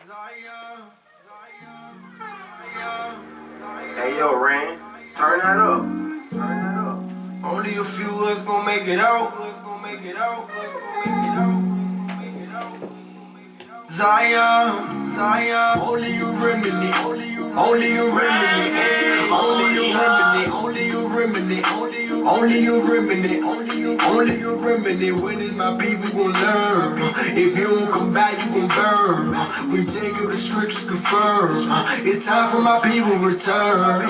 Hey yo, Ran, turn that up. Only a few of us gon' make it out. Zion, only you remedy, only you remedy, only you remedy, only you remedy, only you remedy, only you remedy. When is my people gon' learn? If you don't come back, you gon' burn. We take it, the scriptures confirm. It's time for my people return.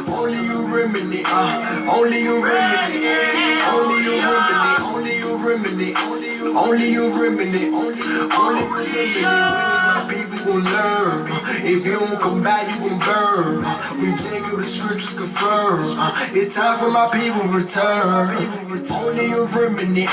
Only you remedy, only you remedy, only you remedy, only you remedy, only you remedy, only you remedy. When is my people gon' learn? If you don't come back, you gon' burn. We take it, the scriptures confirm. It's time for my people return. Only you remedy.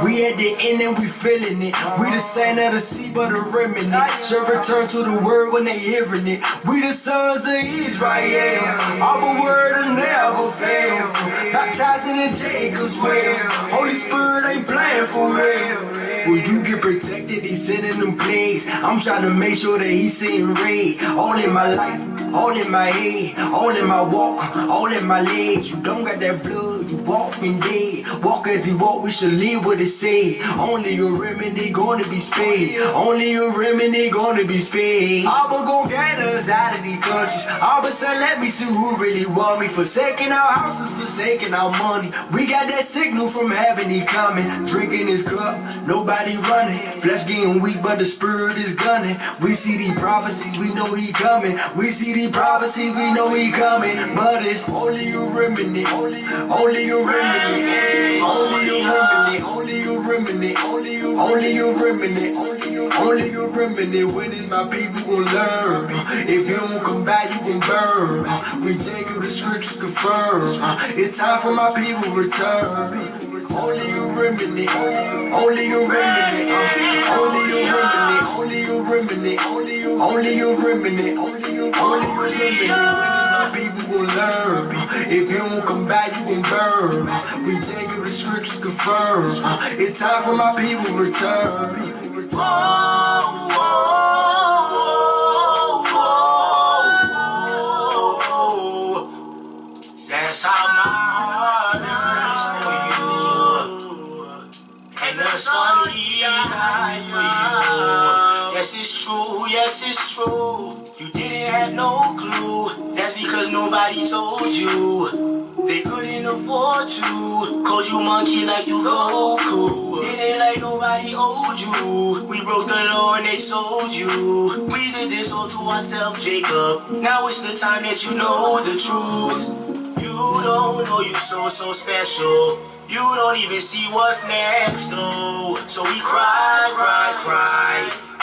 We at the end and we feeling it. We the sand of the sea, but a remnant. Shall return to the word when they hearing it. We the sons of Israel. Our word will never fail. Baptizing in Jacob's well. Holy Spirit ain't playing for real. Will you get protected? He's sending them plagues. I'm trying to make sure that he's seeing raid. All in my life, all in my head, all in my walk, all in my legs. You don't got that blood, you walking dead. Walk as he walk, we should live what it say. Only your remedy gonna be spared. Only your remedy gonna be spared. Abba gon' get us out of these countries. Abba said, let me see who really want me. Forsaking our houses, forsaking our money. We got that signal from heaven, he coming. Drinking his cup, nobody running. Flesh getting weak, but the spirit is gunning. We see these prophecies, we know he coming. We see these prophecies, we know he coming. But it's only you remedy, only you remedy, only you remedy, only you remedy, only you remedy, only you remedy. When is my people gon' learn? If you don't come back, you gon' burn. We take it, the scriptures confirm. It's time for my people return. Only you remedy, only you remedy, only you remedy, only you remedy, only you remedy, only you remedy. My people gon' learn. If you don't come back, you gon' burn. We take it, the scriptures confirm. It's time for my people return. That's how my heart is for you. And that's all he died for you. Yes it's true. You didn't have no clue. That's because nobody told you. They couldn't afford to. Called you monkey like you Goku. Didn't like nobody owed you. We broke the law and they sold you. We did this all to ourselves, Jacob. Now it's the time that you know the truth. You don't know you so special. You don't even see what's next, though. So we cry.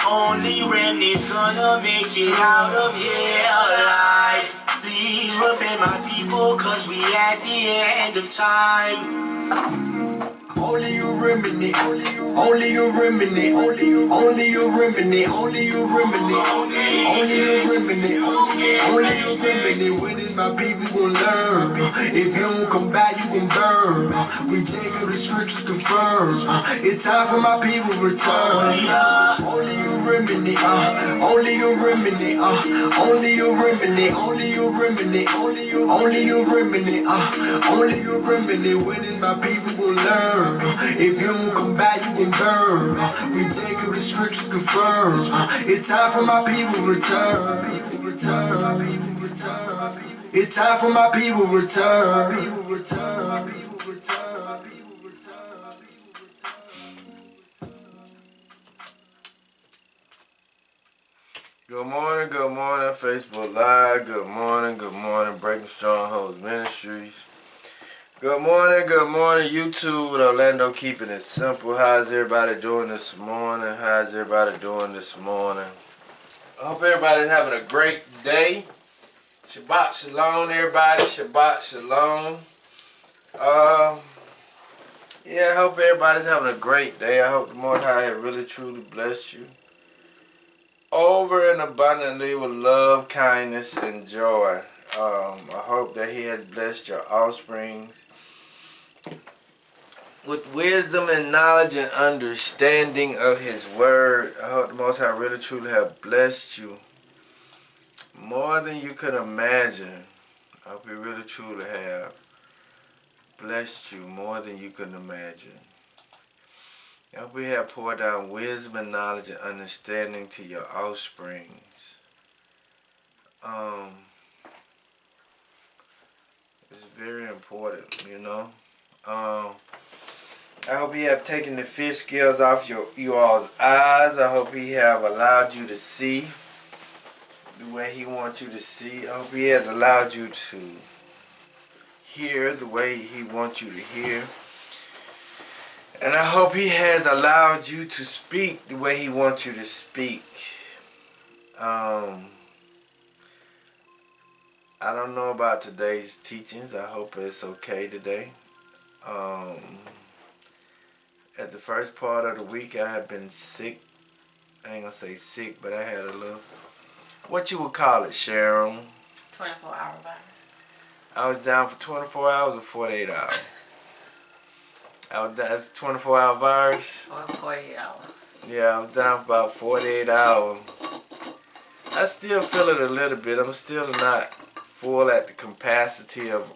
Only remnants gonna make it out of here alive. Please repent my people, cause we at the end of time. Only you remedy, only you remedy, only you remedy, only you remedy, only you remedy, only you remedy. When is my people gon' learn? If you don't come back, you gon' burn. We take it, the scriptures confirm. It's time for my people return. Only you remedy, only you remedy, only you remedy, only you remedy, only you remedy, only you remedy. When is my people gon' learn? If you don't come back, you gon' burn. We take it, the scriptures confirm. It's time for my people return. It's time for my people return. Good morning, Facebook Live. Good morning, Breaking Strongholds Ministries. Good morning, YouTube with Orlando, keeping it simple. How's everybody doing this morning? I hope everybody's having a great day. Shabbat Shalom, everybody. Shabbat Shalom. I hope everybody's having a great day. I hope the Most High has really truly blessed you over and abundantly with love, kindness, and joy. I hope that He has blessed your offsprings. with wisdom and knowledge and understanding of his word. I hope the Most High really truly have blessed you more than you could imagine. I hope he really truly have blessed you more than you could imagine. I hope we have poured down wisdom and knowledge and understanding to your offsprings. It's very important, you know. I hope he have taken the fish scales off you all's eyes. I hope he have allowed you to see the way he wants you to see. I hope he has allowed you to hear the way he wants you to hear. And I hope he has allowed you to speak the way he wants you to speak. I don't know about today's teachings. I hope it's okay today. At the first part of the week, I had been sick. I ain't gonna say sick, but I had a little, what you would call it, Sharon? 24-hour virus. I was down for 24 hours or 48 hours. That's a 24-hour virus. Or 48 hours. Yeah, I was down for about 48 hours. I still feel it a little bit. I'm still not full at the capacity of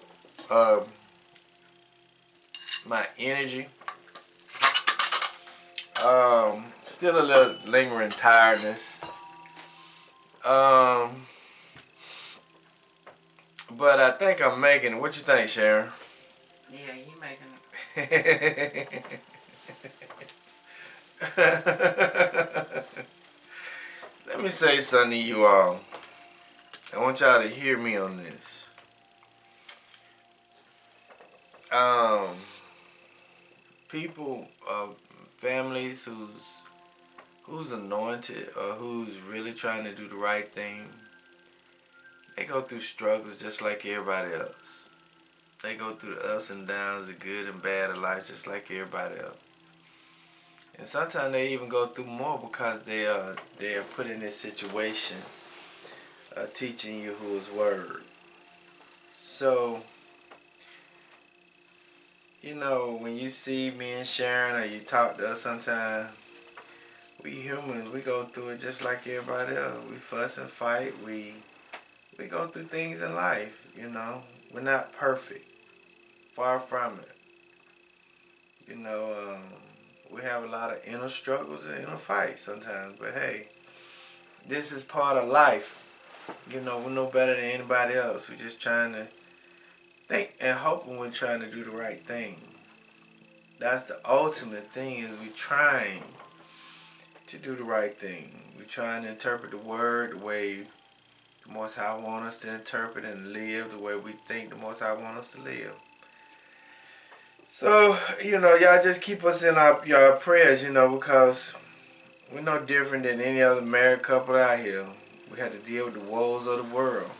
my energy. Still a little lingering tiredness. But I think I'm making it. What you think, Sharon? Yeah, you making it. Let me say something to you all. I want y'all to hear me on this. People, families who's anointed or who's really trying to do the right thing, they go through struggles just like everybody else. They go through the ups and downs, the good and bad of life, just like everybody else. And sometimes they even go through more because they are put in this situation, teaching you whose word. So, you know, when you see me and Sharon or you talk to us sometimes, we humans, we go through it just like everybody else. We fuss and fight. We go through things in life, you know. We're not perfect. Far from it. You know, we have a lot of inner struggles and inner fights sometimes. But hey, this is part of life. You know, we're no better than anybody else. We're just trying to think and hoping we're trying to do the right thing. That's the ultimate thing, is we're trying to do the right thing. We're trying to interpret the word the way the Most High wants us to interpret and live the way we think the Most High wants us to live. So, you know, y'all just keep us in your prayers, you know, because we're no different than any other married couple out here. We had to deal with the woes of the world.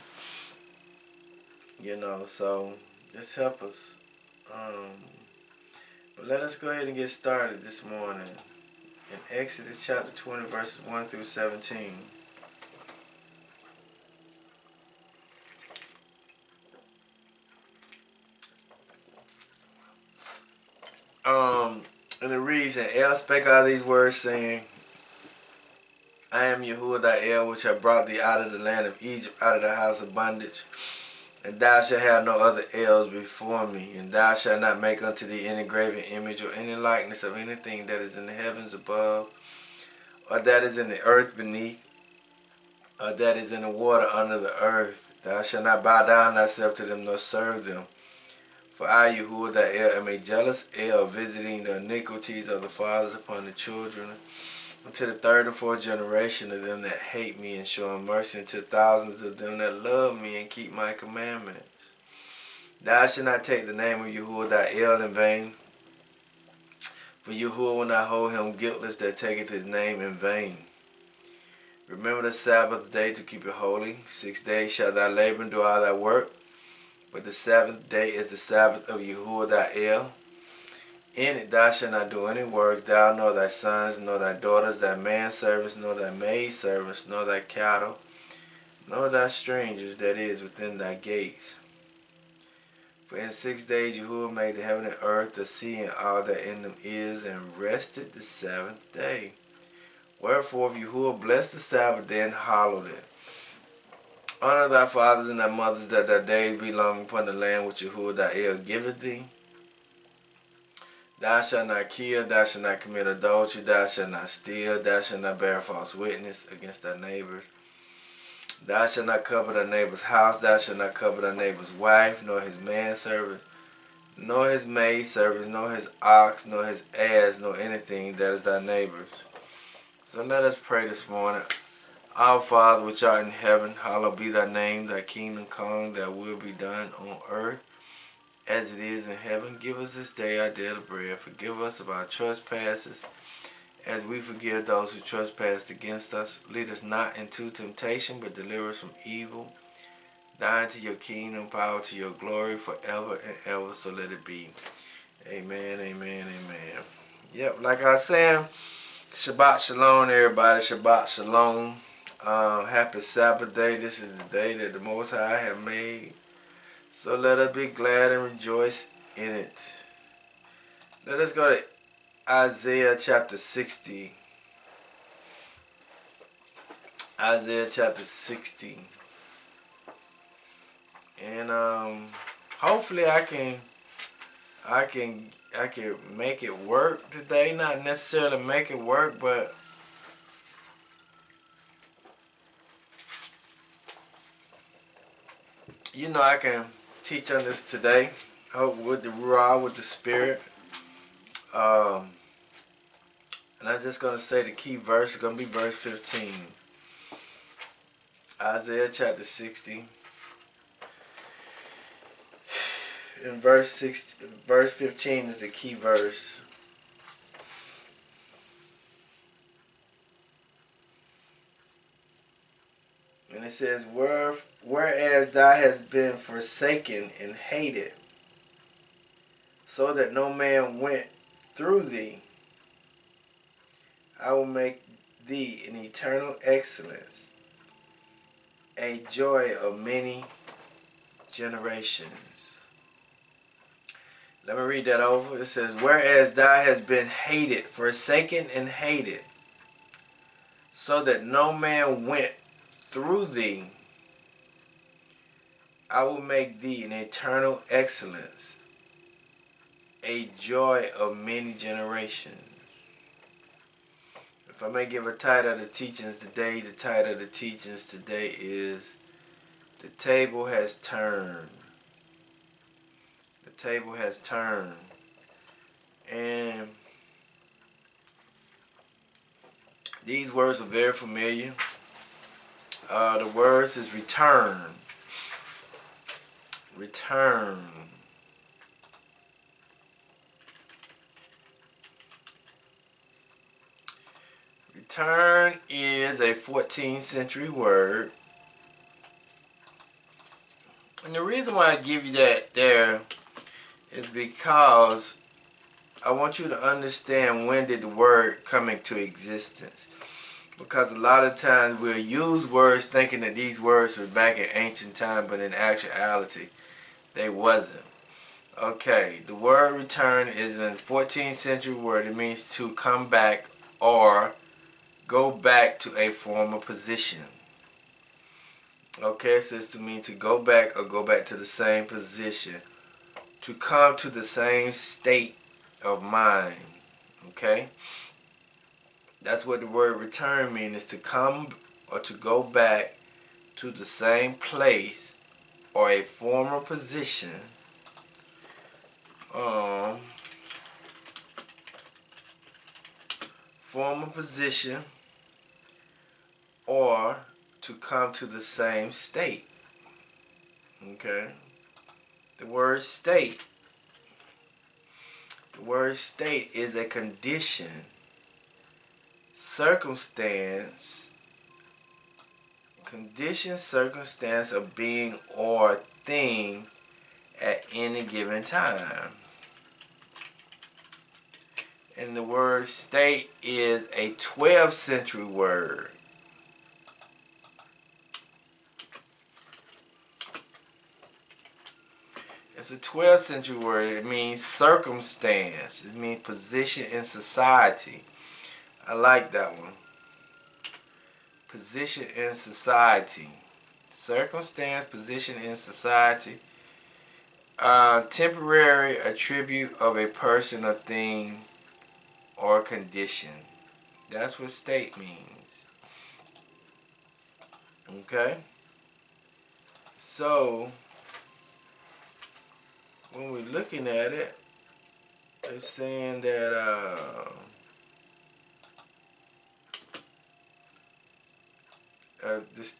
You know, so just help us. But let us go ahead and get started this morning in Exodus chapter 20, verses 1 through 17. And it reads, and El spake all these words, saying, I am Yahuwah thy El, which have brought thee out of the land of Egypt, out of the house of bondage. And thou shalt have no other Els before me. And thou shalt not make unto thee any graven image or any likeness of anything that is in the heavens above, or that is in the earth beneath, or that is in the water under the earth. Thou shalt not bow down thyself to them, nor serve them. For I, Yahuwah thy El, am a jealous El, visiting the iniquities of the fathers upon the children, unto the third and fourth generation of them that hate me, and showing mercy unto thousands of them that love me and keep my commandments. Thou shalt not take the name of Yahuwah thy El in vain, for Yahuwah will not hold him guiltless that taketh his name in vain. Remember the Sabbath day to keep it holy. 6 days shalt thou labor and do all thy work, but the seventh day is the Sabbath of Yahuwah thy El. In it thou shalt not do any works, thou nor thy sons, nor thy daughters, thy manservants, nor thy maidservants, nor thy cattle, nor thy strangers that is within thy gates. For in 6 days Yahuwah made the heaven and earth, the sea, and all that in them is, and rested the seventh day. Wherefore, if Yahuwah blessed the Sabbath day and hallowed it. Honor thy fathers and thy mothers, that thy days be long upon the land which Yahuwah thy El giveth thee. Thou shalt not kill, thou shalt not commit adultery, thou shalt not steal, thou shalt not bear false witness against thy neighbors. Thou shalt not covet thy neighbor's house, thou shalt not covet thy neighbor's wife, nor his manservant, nor his maidservant, nor his ox, nor his ass, nor anything that is thy neighbor's. So let us pray this morning. Our Father which art in heaven, hallowed be thy name, thy kingdom come, thy will be done on earth as it is in heaven. Give us this day our daily bread. Forgive us of our trespasses, as we forgive those who trespass against us. Lead us not into temptation, but deliver us from evil. Thine to your kingdom, power to your glory, forever and ever. So let it be. Amen, amen, amen. Yep, like I was saying, Shabbat Shalom, everybody. Shabbat Shalom. Happy Sabbath day. This is the day that the Most High have made. So let us be glad and rejoice in it. Let us go to Isaiah chapter 60. Isaiah chapter 60. And hopefully I can make it work today. Not necessarily make it work, but I can teach on this today. Hope with the Ruah, with the Spirit. And I'm just going to say the key verse is going to be verse 15. Isaiah chapter 60. And verse 15 is the key verse. And it says, whereas thou hast been forsaken and hated, so that no man went through thee, I will make thee an eternal excellence, a joy of many generations. Let me read that over. It says, whereas thou hast been hated, forsaken and hated, so that no man went through thee, I will make thee an eternal excellence, a joy of many generations. If I may give a title of the teachings today, the title of the teachings today is The Table Has Turned. The table has turned. And these words are very familiar. The words is return. Return. Return is a 14th century word. And the reason why I give you that there is because I want you to understand when did the word come into existence. Because a lot of times we'll use words thinking that these words were back in ancient time, but in actuality, they wasn't. Okay, the word return is a 14th century word. It means to come back or go back to a former position. Okay, it says to mean to go back or go back to the same position. To come to the same state of mind. Okay? That's what the word return means, is to come or to go back to the same place or a former position. Former position, or to come to the same state. Okay? The word state. The word state is a condition, circumstance of being or thing at any given time. And the word state is a 12th century word. It's a 12th century word. It means circumstance. It means position in society. I like that one. Position in society. Circumstance, position in society. Temporary attribute of a person or thing or condition. That's what state means. Okay? So, when we're looking at it, it's saying that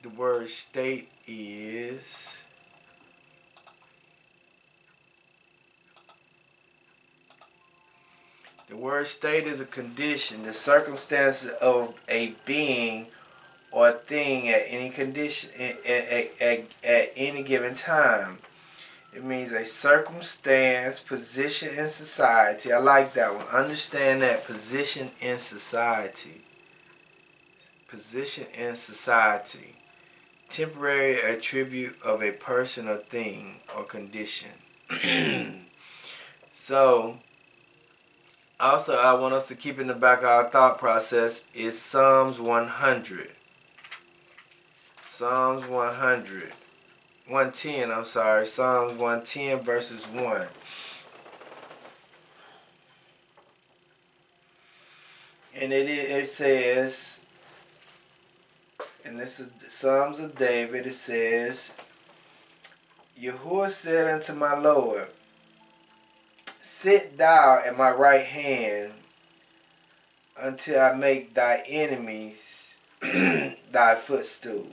the word state is the word state is a condition, the circumstances of a being or thing at any condition at any given time. It means a circumstance, position in society. I like that one. Understand that, position in society. Position in society. Temporary attribute of a person or thing or condition. So, also I want us to keep in the back of our thought process is Psalms 100. Psalms 100. 110, I'm sorry. Psalms 110 verses 1. And it says, and this is the Psalms of David, it says, Yahuwah said unto my Lord, sit thou at my right hand until I make thy enemies thy footstool.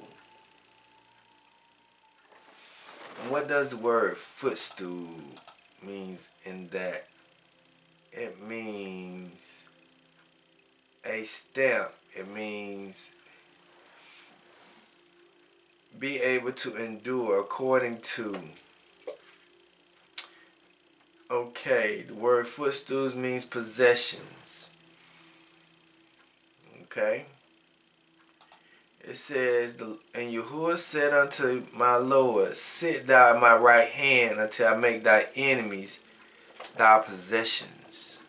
And what does the word footstool means in that? It means a stamp. It means be able to endure according to. Okay, the word footstools means possessions. Okay. It says, and Yahuwah said unto my Lord, sit thou at my right hand until I make thy enemies thy possessions.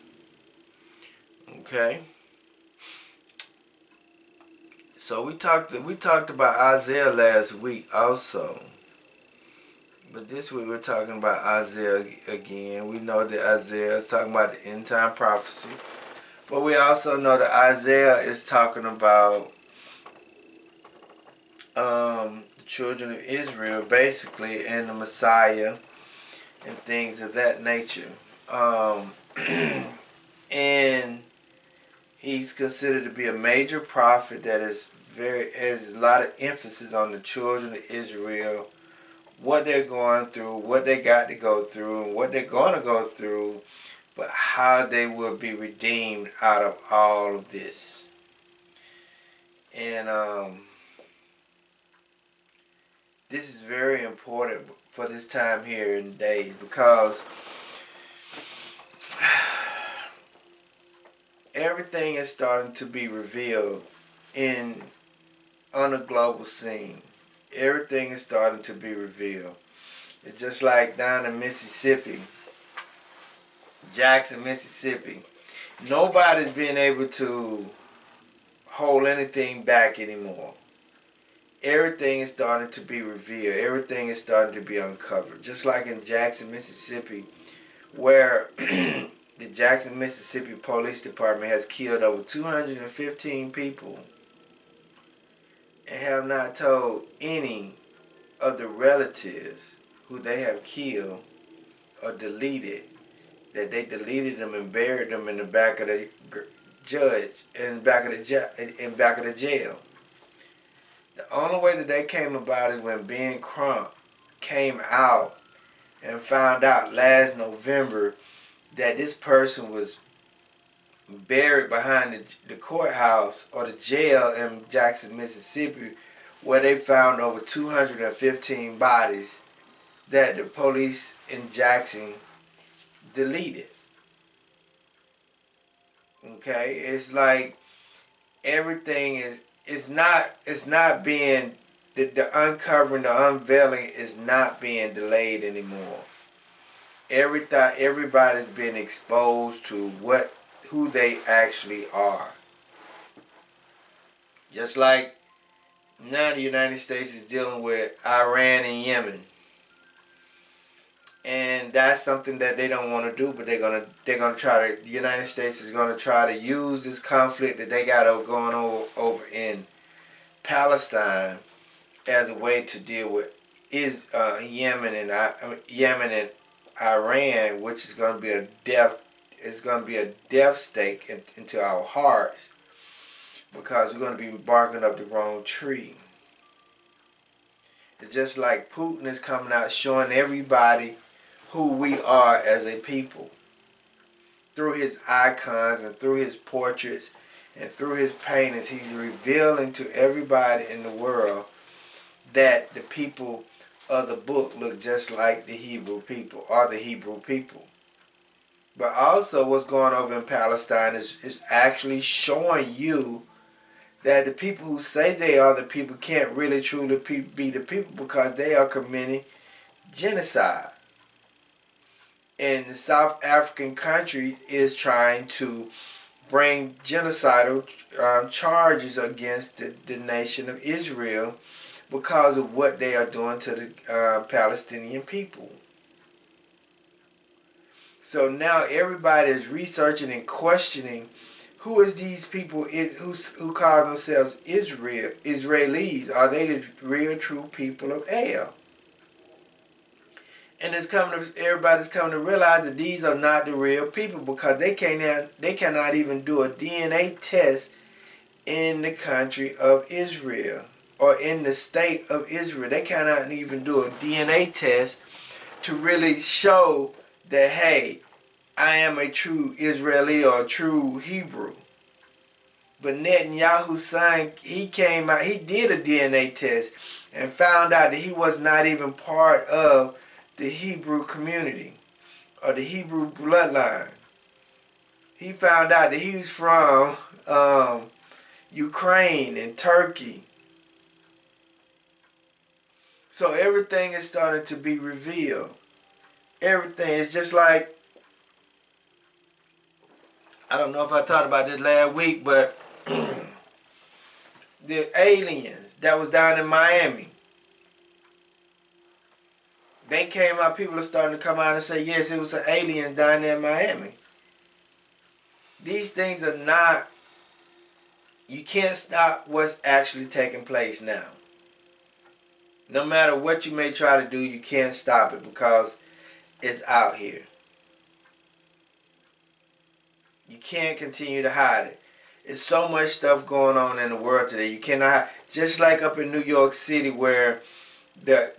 Okay. So we talked about Isaiah last week also. But this week we're talking about Isaiah again. We know that Isaiah is talking about the end time prophecy. But we also know that Isaiah is talking about the children of Israel, basically, and the Messiah and things of that nature. And he's considered to be a major prophet that has a lot of emphasis on the children of Israel, what they're going through, what they got to go through, and what they're going to go through, but how they will be redeemed out of all of this. And this is very important for this time here in days, because everything is starting to be revealed on a global scene. Everything is starting to be revealed. It's just like down in Mississippi, Jackson, Mississippi. Nobody's being able to hold anything back anymore. Everything is starting to be revealed. Everything is starting to be uncovered. Just like in Jackson, Mississippi, where the Jackson, Mississippi Police Department has killed over 215 people and have not told any of the relatives who they have killed or deleted, that they deleted them and buried them in the back of the judge, in back of the jail. The only way that they came about is when Ben Crump came out and found out last November that this person was buried behind the courthouse or the jail in Jackson, Mississippi, where they found over 215 bodies that the police in Jackson deleted. Okay, it's like everything it's not being the uncovering, the unveiling is not being delayed anymore. everybody's been exposed to who they actually are. Just like now the United States is dealing with Iran and Yemen. And that's something that they don't want to do, but they're gonna try to. The United States is gonna try to use this conflict that they got going over in Palestine as a way to deal with Yemen and Iran, which is going to be a death stake into our hearts, because we're going to be barking up the wrong tree. It's just like Putin is coming out showing everybody who we are as a people through his icons and through his portraits and through his paintings. He's revealing to everybody in the world that the people of the book look just like the Hebrew people, or the Hebrew people. But also what's going on over in Palestine is actually showing you that the people who say they are the people can't really truly be the people, because they are committing genocide. And the South African country is trying to bring genocidal charges against the nation of Israel because of what they are doing to the Palestinian people. So now everybody is researching and questioning, who is these people who call themselves Israelis? Are they the real true people of El? And everybody's coming to realize that these are not the real people, because they cannot even do a DNA test in the country of Israel, or in the state of Israel. They cannot even do a DNA test to really show that, hey, I am a true Israeli or a true Hebrew. But Netanyahu's son, he came out, he did a DNA test and found out that he was not even part of the Hebrew community or the Hebrew bloodline. He found out that he was from Ukraine and Turkey. So everything is starting to be revealed. Everything is just like, I don't know if I talked about this last week, but the aliens that was down in Miami, they came out, people are starting to come out and say, yes, it was some aliens down there in Miami. These things are not, you can't stop what's actually taking place now. No matter what you may try to do, you can't stop it, because it's out here. You can't continue to hide it. There's so much stuff going on in the world today. You cannot, just like up in New York City, where they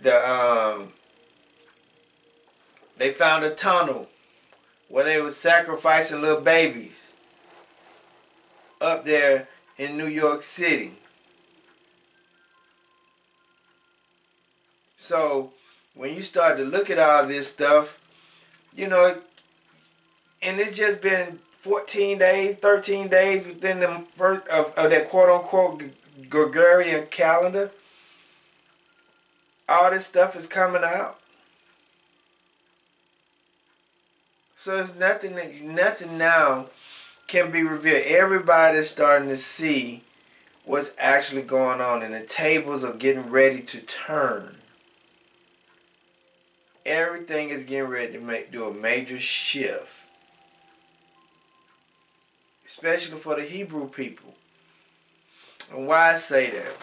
found a tunnel where they were sacrificing little babies up there in New York City. So when you start to look at all this stuff, you know, and it's just been 14 days, 13 days within the first of that quote-unquote Gregorian calendar, all this stuff is coming out. So it's nothing now can be revealed. Everybody's starting to see what's actually going on, and the tables are getting ready to turn. Everything is getting ready to do a major shift, especially for the Hebrew people. And why I say that?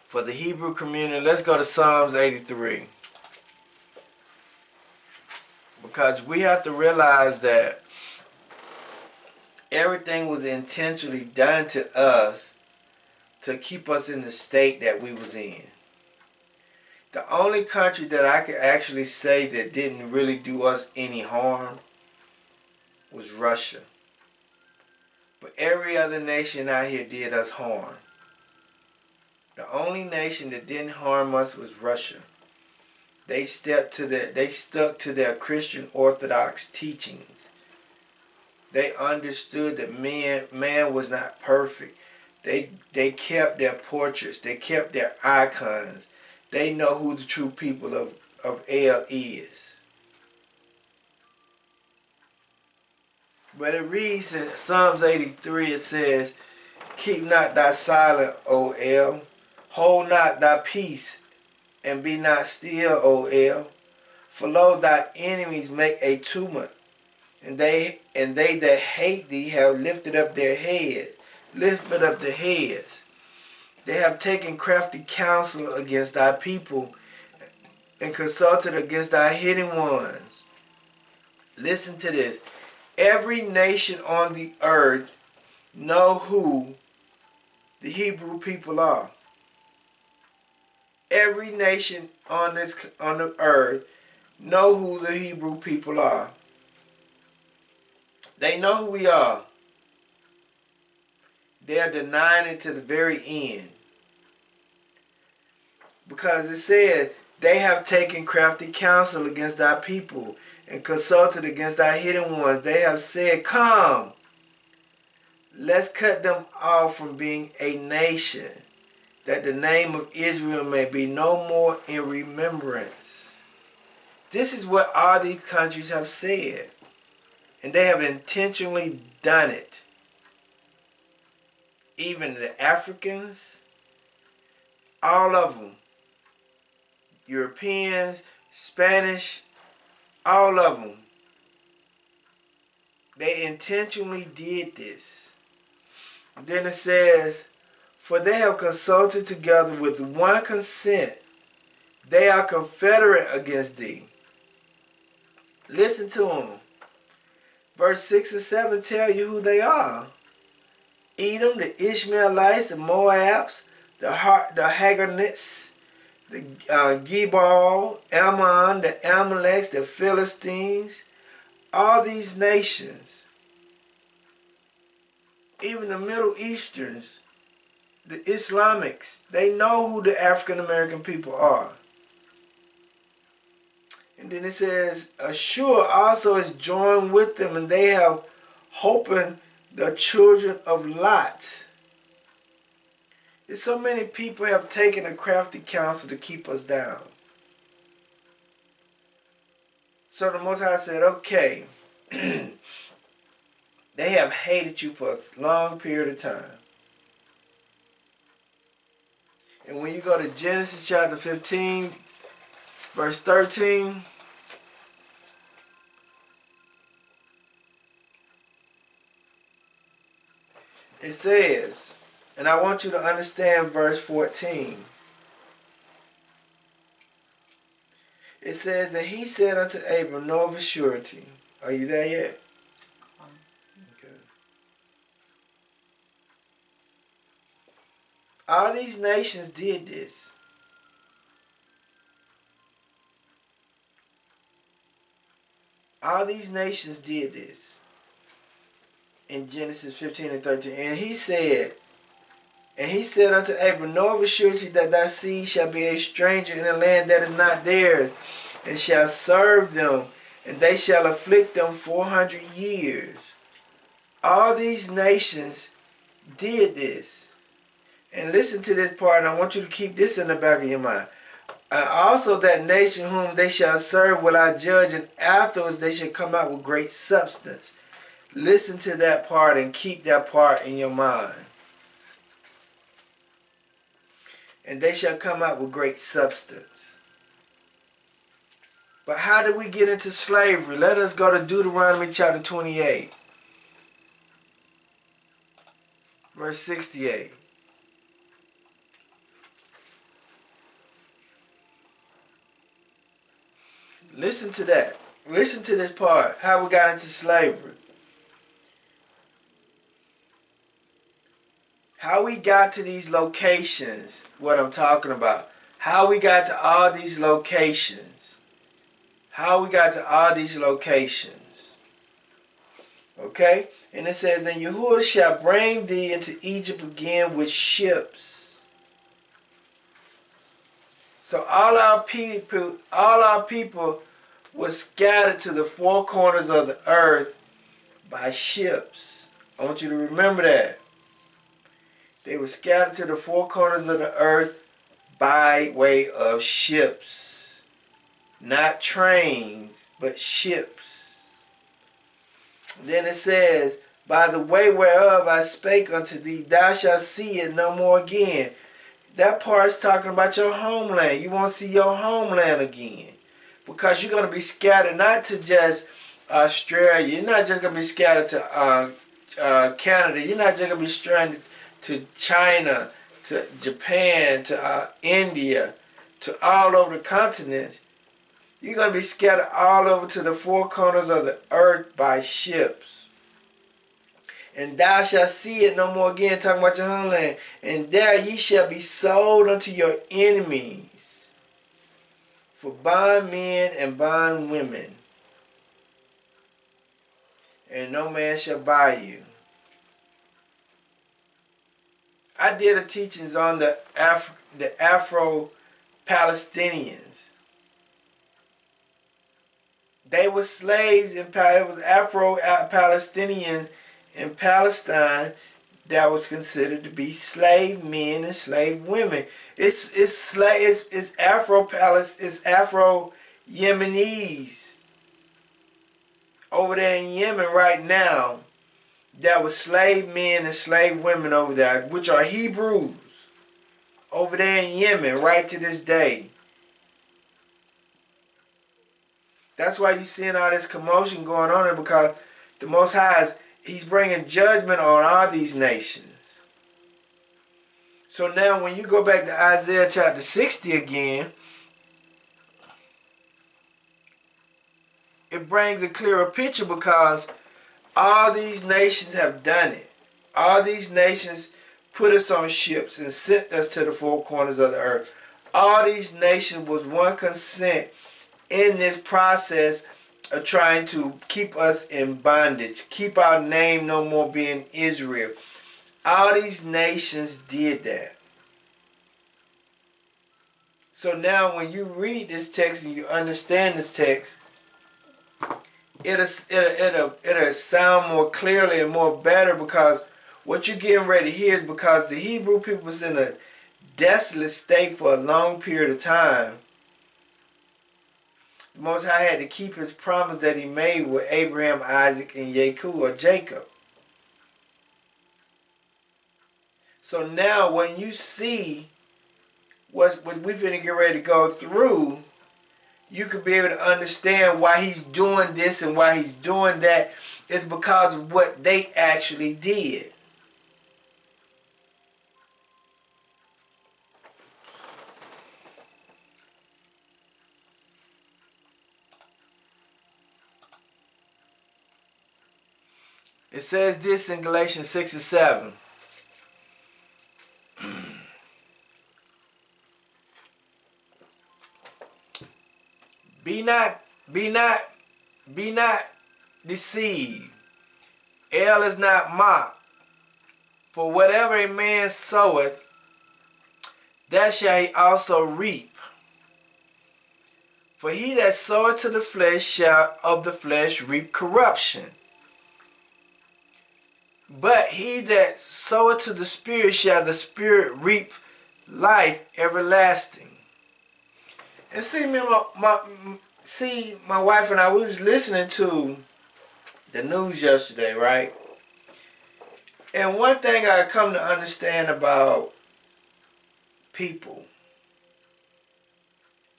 For the Hebrew community, let's go to Psalms 83. Because we have to realize that everything was intentionally done to us to keep us in the state that we was in. The only country that I could actually say that didn't really do us any harm was Russia. But every other nation out here did us harm. The only nation that didn't harm us was Russia. They stuck to their Christian Orthodox teachings. They understood that man was not perfect. They kept their portraits. They kept their icons. They know who the true people of El is. But it reads in Psalms 83, it says, keep not thy silent, O El. Hold not thy peace, and be not still, O El. For lo, thy enemies make a tumult, and they that hate thee have lifted up their heads. Lifted up their heads. They have taken crafty counsel against thy people, and consulted against thy hidden ones. Listen to this. Every nation on the earth know who the Hebrew people are. Every nation on the earth know who the Hebrew people are. They know who we are. They are denying it to the very end. Because it says, they have taken crafty counsel against thy people, and consulted against thy hidden ones. They have said, come, let's cut them off from being a nation, that the name of Israel may be no more in remembrance. This is what all these countries have said. And they have intentionally done it. Even the Africans, all of them, Europeans, Spanish, all of them, they intentionally did this. Then it says, for they have consulted together with one consent. They are confederate against thee. Listen to them. Verse 6 and 7 tell you who they are. Edom, the Ishmaelites, the Moabs, the Hagarites, the Gebal, Ammon, the Amaleks, the Philistines, all these nations, even the Middle Easterns, the Islamics, they know who the African American people are. And then it says, Ashur also is joined with them, and they have holpen the children of Lot. And so many people have taken a crafty counsel to keep us down. So the Most High said, okay, they have hated you for a long period of time. And when you go to Genesis chapter 15, verse 13, it says, and I want you to understand verse 14. It says, and he said unto Abram, know of a surety. Are you there yet? Okay. All these nations did this. All these nations did this. In Genesis 15 and 13. And he said unto Abram, know of a surety that thy seed shall be a stranger in a land that is not theirs, and shall serve them, and they shall afflict them 400 years. All these nations did this. And listen to this part, and I want you to keep this in the back of your mind. Also that nation whom they shall serve will I judge, and afterwards they shall come out with great substance. Listen to that part and keep that part in your mind. And they shall come out with great substance. But how did we get into slavery? Let us go to Deuteronomy chapter 28. Verse 68. Listen to that. Listen to this part. How we got into slavery. How we got to these locations. What I'm talking about. How we got to all these locations. How we got to all these locations. Okay? And it says, and Yahuwah shall bring thee into Egypt again with ships. So all our people were scattered to the four corners of the earth by ships. I want you to remember that. They were scattered to the four corners of the earth by way of ships. Not trains, but ships. Then it says, by the way whereof I spake unto thee, thou shalt see it no more again. That part is talking about your homeland. You won't see your homeland again. Because you're going to be scattered not to just Australia. You're not just going to be scattered to Canada. You're not just going to be stranded to China, to Japan, to India, to all over the continents. You're going to be scattered all over to the four corners of the earth by ships. And thou shalt see it no more again, talking about your homeland. And there ye shall be sold unto your enemies for bondmen and bondwomen. And no man shall buy you. I did a teachings on the Afro-Palestinians. They were slaves in it was Afro-Palestinians in Palestine that was considered to be slave men and slave women. It's Afro-Yemenis over there in Yemen right now that was slave men and slave women over there, which are Hebrews over there in Yemen right to this day. That's why you're seeing all this commotion going on there, because the Most High, He's bringing judgment on all these nations. So now when you go back to Isaiah chapter 60 again, it brings a clearer picture, because all these nations have done it. All these nations put us on ships and sent us to the four corners of the earth. All these nations was one consent in this process of trying to keep us in bondage, keep our name no more being Israel. All these nations did that. So now when you read this text and you understand this text, it'll sound more clearly and more better, because what you're getting ready here is because the Hebrew people was in a desolate state for a long period of time. The Most High had to keep His promise that He made with Abraham, Isaac, and Jacob. So now when you see what we finna get ready to go through, you could be able to understand why He's doing this and why He's doing that. It's because of what they actually did. It says this in Galatians 6 and 7. Be not deceived. El is not mocked. For whatever a man soweth, that shall he also reap. For he that soweth to the flesh shall of the flesh reap corruption. But he that soweth to the Spirit shall the Spirit reap life everlasting. And see, my wife and I was listening to the news yesterday, right? And one thing I come to understand about people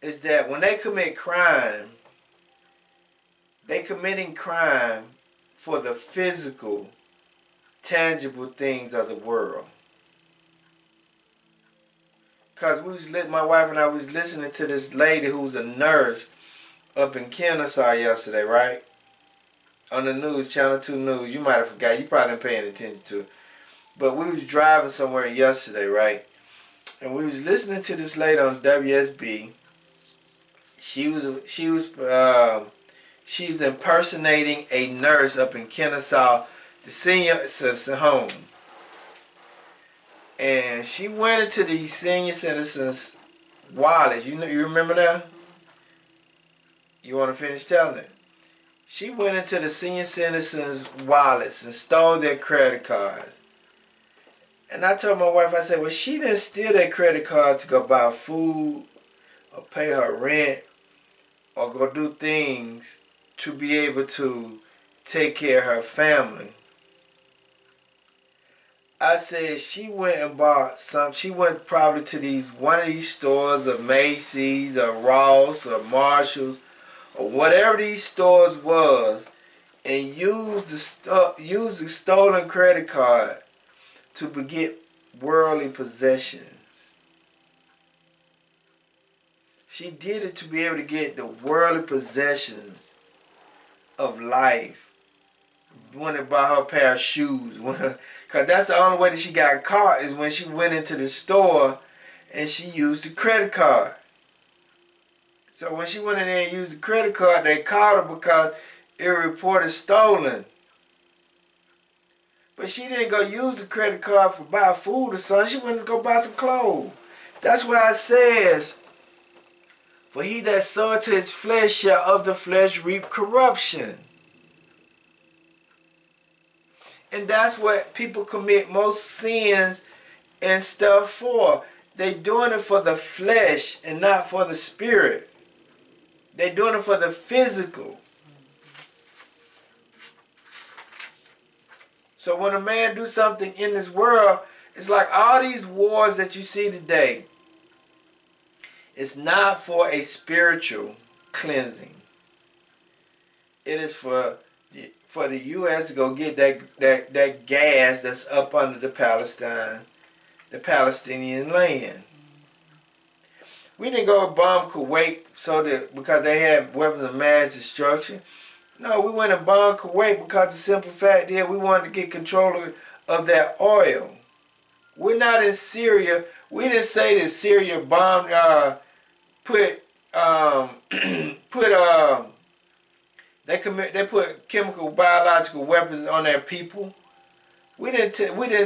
is that when they commit crime, they committing crime for the physical, tangible things of the world. Because my wife and I was listening to this lady who's a nurse up in Kennesaw yesterday, right? On the news, Channel 2 News. You might have forgot. You probably didn't pay any attention to it. But we was driving somewhere yesterday, right? And we was listening to this lady on WSB. She was impersonating a nurse up in Kennesaw, the senior citizen home. And she went into the senior citizens' wallets. You remember that? You want to finish telling it? She went into the senior citizens' wallets and stole their credit cards. And I told my wife, I said, well, she didn't steal their credit cards to go buy food or pay her rent or go do things to be able to take care of her family. I said she went and bought some. She went probably to one of these stores, or Macy's, or Ross, or Marshalls, or whatever these stores was, and used the stolen credit card to get worldly possessions. She did it to be able to get the worldly possessions of life. When to buy her a pair of shoes, because that's the only way that she got caught, is when she went into the store and she used the credit card. So when she went in there and used the credit card, they caught her because it reported stolen. But she didn't go use the credit card for buy food or something. She went to go buy some clothes. That's why it says, for he that soweth to his flesh shall of the flesh reap corruption. And that's what people commit most sins and stuff for. They doing it for the flesh and not for the spirit. They doing it for the physical. So when a man do something in this world, it's like all these wars that you see today. It's not for a spiritual cleansing. It is for the U.S. to go get that gas that's up under the Palestinian land. We didn't go bomb Kuwait because they had weapons of mass destruction. No, we went and bombed Kuwait because the simple fact is we wanted to get control of that oil. We're not in Syria. We didn't say that Syria bombed, they put chemical, biological weapons on their people. We didn't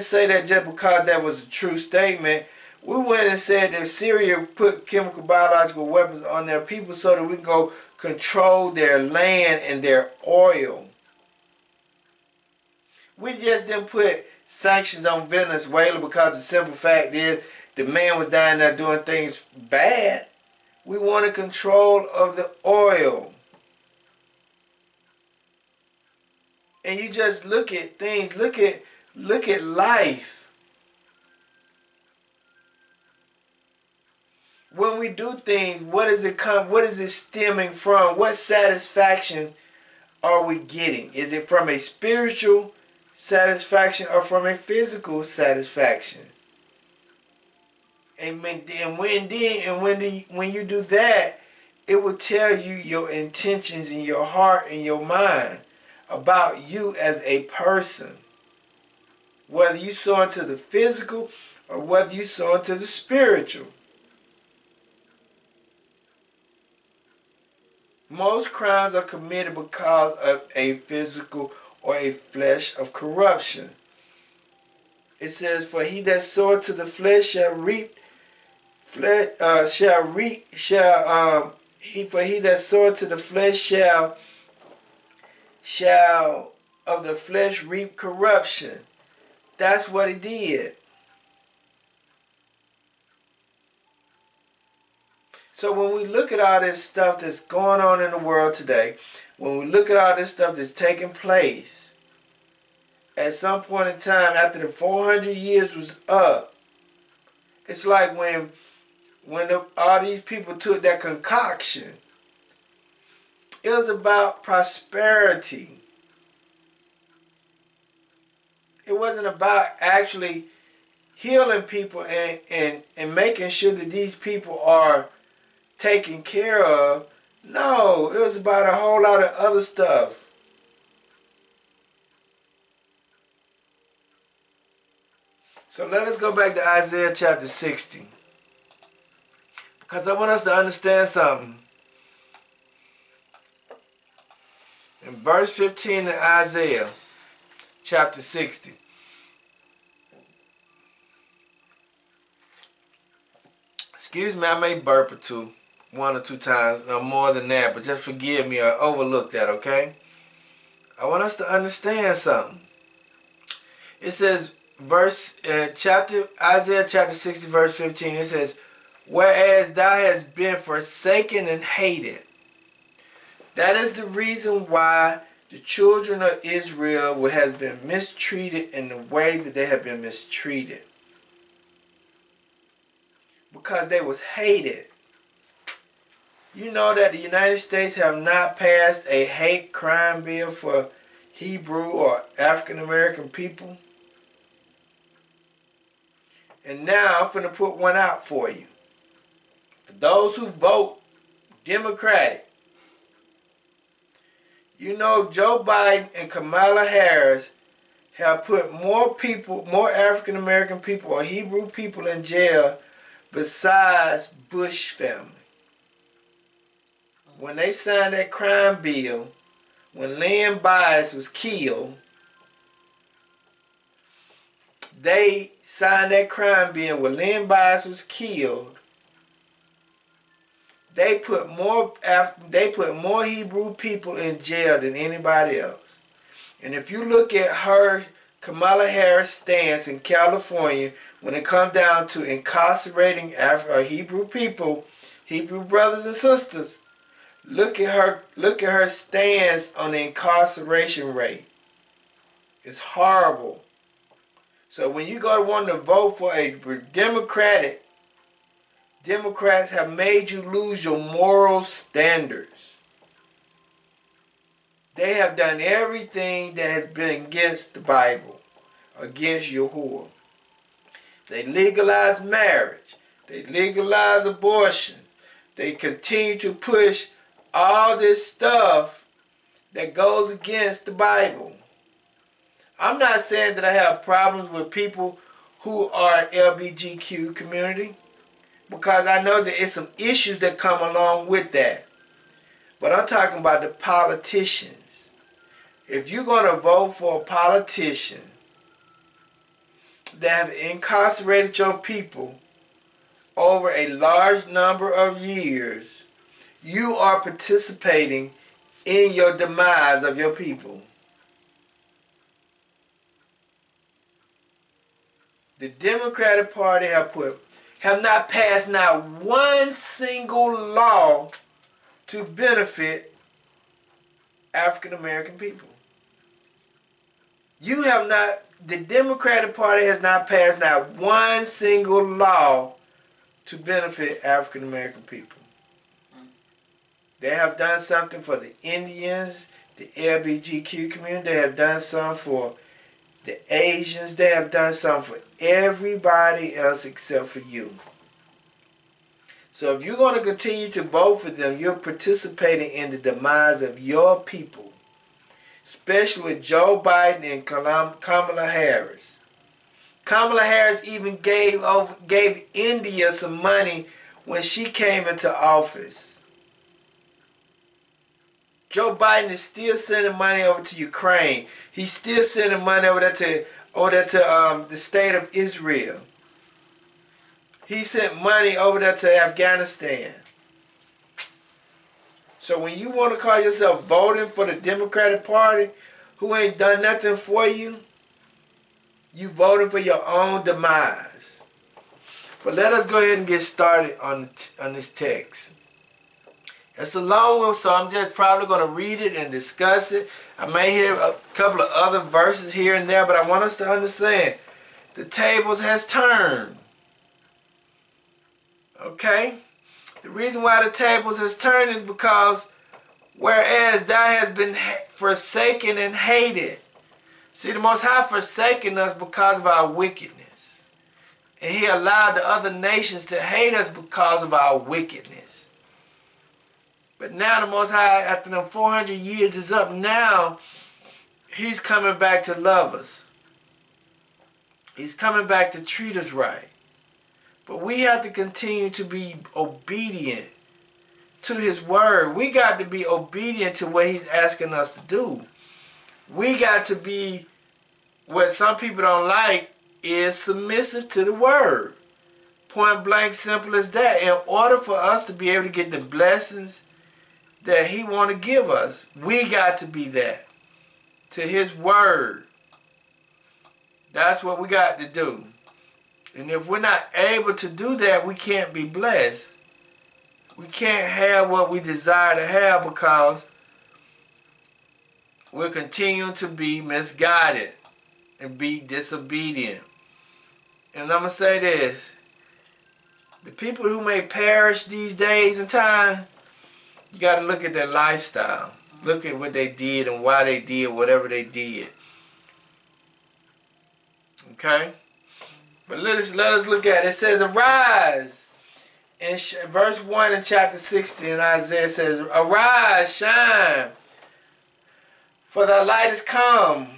say that just because that was a true statement. We went and said that Syria put chemical, biological weapons on their people so that we can go control their land and their oil. We just didn't put sanctions on Venezuela because the simple fact is the man was down there doing things bad. We wanted control of the oil. And you just look at things, look at life. When we do things, what is it stemming from? What satisfaction are we getting? Is it from a spiritual satisfaction or from a physical satisfaction? And when you do that, it will tell you your intentions in your heart and your mind about you as a person. Whether you sow into the physical or whether you sow into the spiritual. Most crimes are committed because of a physical or a flesh of corruption. It says, "For he that soweth to the flesh shall reap. For he that soweth to the flesh shall of the flesh reap corruption." That's what he did. So when we look at all this stuff that's going on in the world today, when we look at all this stuff that's taking place, at some point in time after the 400 years was up, it's like when all these people took that concoction, it was about prosperity. It wasn't about actually healing people and making sure that these people are taken care of. No, it was about a whole lot of other stuff. So let us go back to Isaiah chapter 60. Because I want us to understand something. In verse 15 of Isaiah chapter 60. Excuse me, I may burp or two. One or two times, no more than that, but just forgive me or overlook that, okay? I want us to understand something. It says, Isaiah chapter 60, verse 15, it says, "Whereas thou hast been forsaken and hated." That is the reason why the children of Israel has been mistreated in the way that they have been mistreated. Because they was hated. You know that the United States have not passed a hate crime bill for Hebrew or African American people? And now I'm finna put one out for you. For those who vote Democratic, you know Joe Biden and Kamala Harris have put more people, more African American people or Hebrew people in jail besides Bush family. When they signed that crime bill, when Lynn Bias was killed, they signed that crime bill when Lynn Bias was killed. They put more Hebrew people in jail than anybody else. And if you look at her, Kamala Harris' stance in California when it comes down to incarcerating Hebrew people, Hebrew brothers and sisters, look at her stance on the incarceration rate. It's horrible. So when you go to want to vote for a Democratic, Democrats have made you lose your moral standards. They have done everything that has been against the Bible, against Yahuwah. They legalize marriage. They legalize abortion. They continue to push all this stuff that goes against the Bible. I'm not saying that I have problems with people who are LGBTQ community, because I know that it's some issues that come along with that. But I'm talking about the politicians. If you're going to vote for a politician that have incarcerated your people over a large number of years, you are participating in your demise of your people. The Democratic Party have not passed not one single law to benefit African American people. The Democratic Party has not passed not one single law to benefit African American people. They have done something for the Indians, the LGBTQ community. They have done some for the Asians. They have done something for everybody else except for you. So if you're going to continue to vote for them, you're participating in the demise of your people, especially with Joe Biden and Kamala Harris. Kamala Harris even gave India some money when she came into office. Joe Biden is still sending money over to Ukraine. He's still sending money over there to the state of Israel. He sent money over there to Afghanistan. So when you want to call yourself voting for the Democratic Party, who ain't done nothing for you, you voting for your own demise. But let us go ahead and get started on this text. It's a long one, so I'm just probably going to read it and discuss it. I may hear a couple of other verses here and there, but I want us to understand the tables has turned. Okay? The reason why the tables has turned is because whereas thou hast been forsaken and hated. See, the Most High forsaken us because of our wickedness. And He allowed the other nations to hate us because of our wickedness. But now the Most High, after them 400 years is up, now He's coming back to love us. He's coming back to treat us right. But we have to continue to be obedient to His word. We got to be obedient to what He's asking us to do. We got to be, what some people don't like, is submissive to the word. Point blank, simple as that. In order for us to be able to get the blessings that He want to give us, we got to be that. To His word. That's what we got to do. And if we're not able to do that, we can't be blessed. We can't have what we desire to have because will continue to be misguided and be disobedient. And I'm going to say this. The people who may perish these days and time, you got to look at their lifestyle. Look at what they did and why they did whatever they did. Okay? But let us look at it. It says, arise. In verse 1 in chapter 60 in Isaiah says, arise, shine, for thy light is come.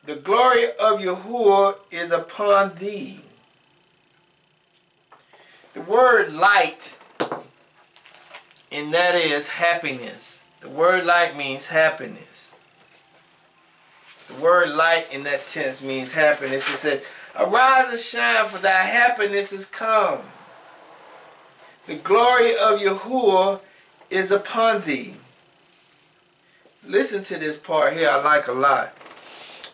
The glory of Yahuwah is upon thee. The word light, and that is happiness. The word light means happiness. The word light in that tense means happiness. It says, arise and shine, for thy happiness is come. The glory of Yahuwah is upon thee. Listen to this part here, I like a lot.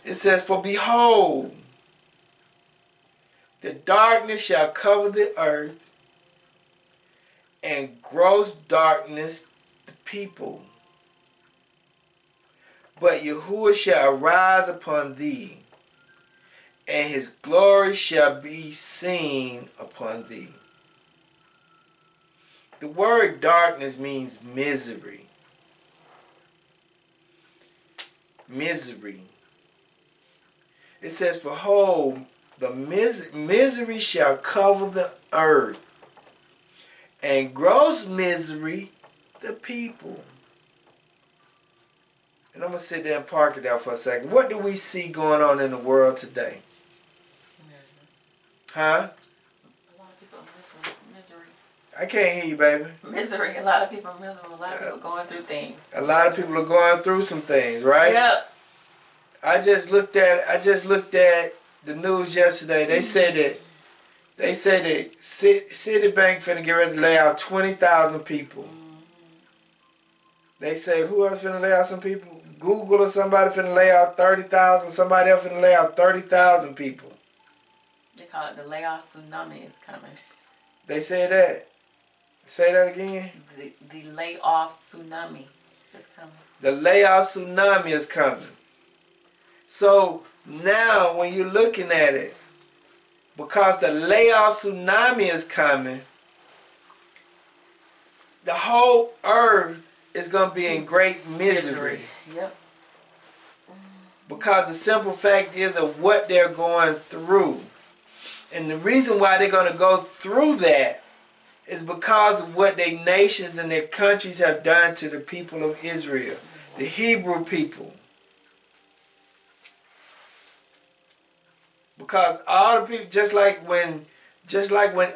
It says, for behold, the darkness shall cover the earth, and gross darkness the people. But Yahuwah shall arise upon thee, and his glory shall be seen upon thee. The word darkness means misery. Misery. It says, for behold, the misery shall cover the earth, and gross misery the people. And I'm going to sit there and park it out for a second. What do we see going on in the world today? Huh? A lot of people are misery. I can't hear you, baby. Misery. A lot of people are miserable. A lot of people going through things. A lot of people are going through some things, right? Yep. I just looked at the news yesterday. They said that Citibank finna get ready to lay out 20,000 people. They say, who else finna lay out some people? Google or somebody finna lay out 30,000. Somebody else finna lay out 30,000 people. They call it the layoff tsunami is coming. They say that. Say that again. The layoff tsunami is coming. The layoff tsunami is coming. So now when you're looking at it, because the layoff tsunami is coming, the whole earth is going to be in great misery. Yep. Because the simple fact is of what they're going through. And the reason why they're going to go through that is because of what their nations and their countries have done to the people of Israel, the Hebrew people. Because all the people, just like when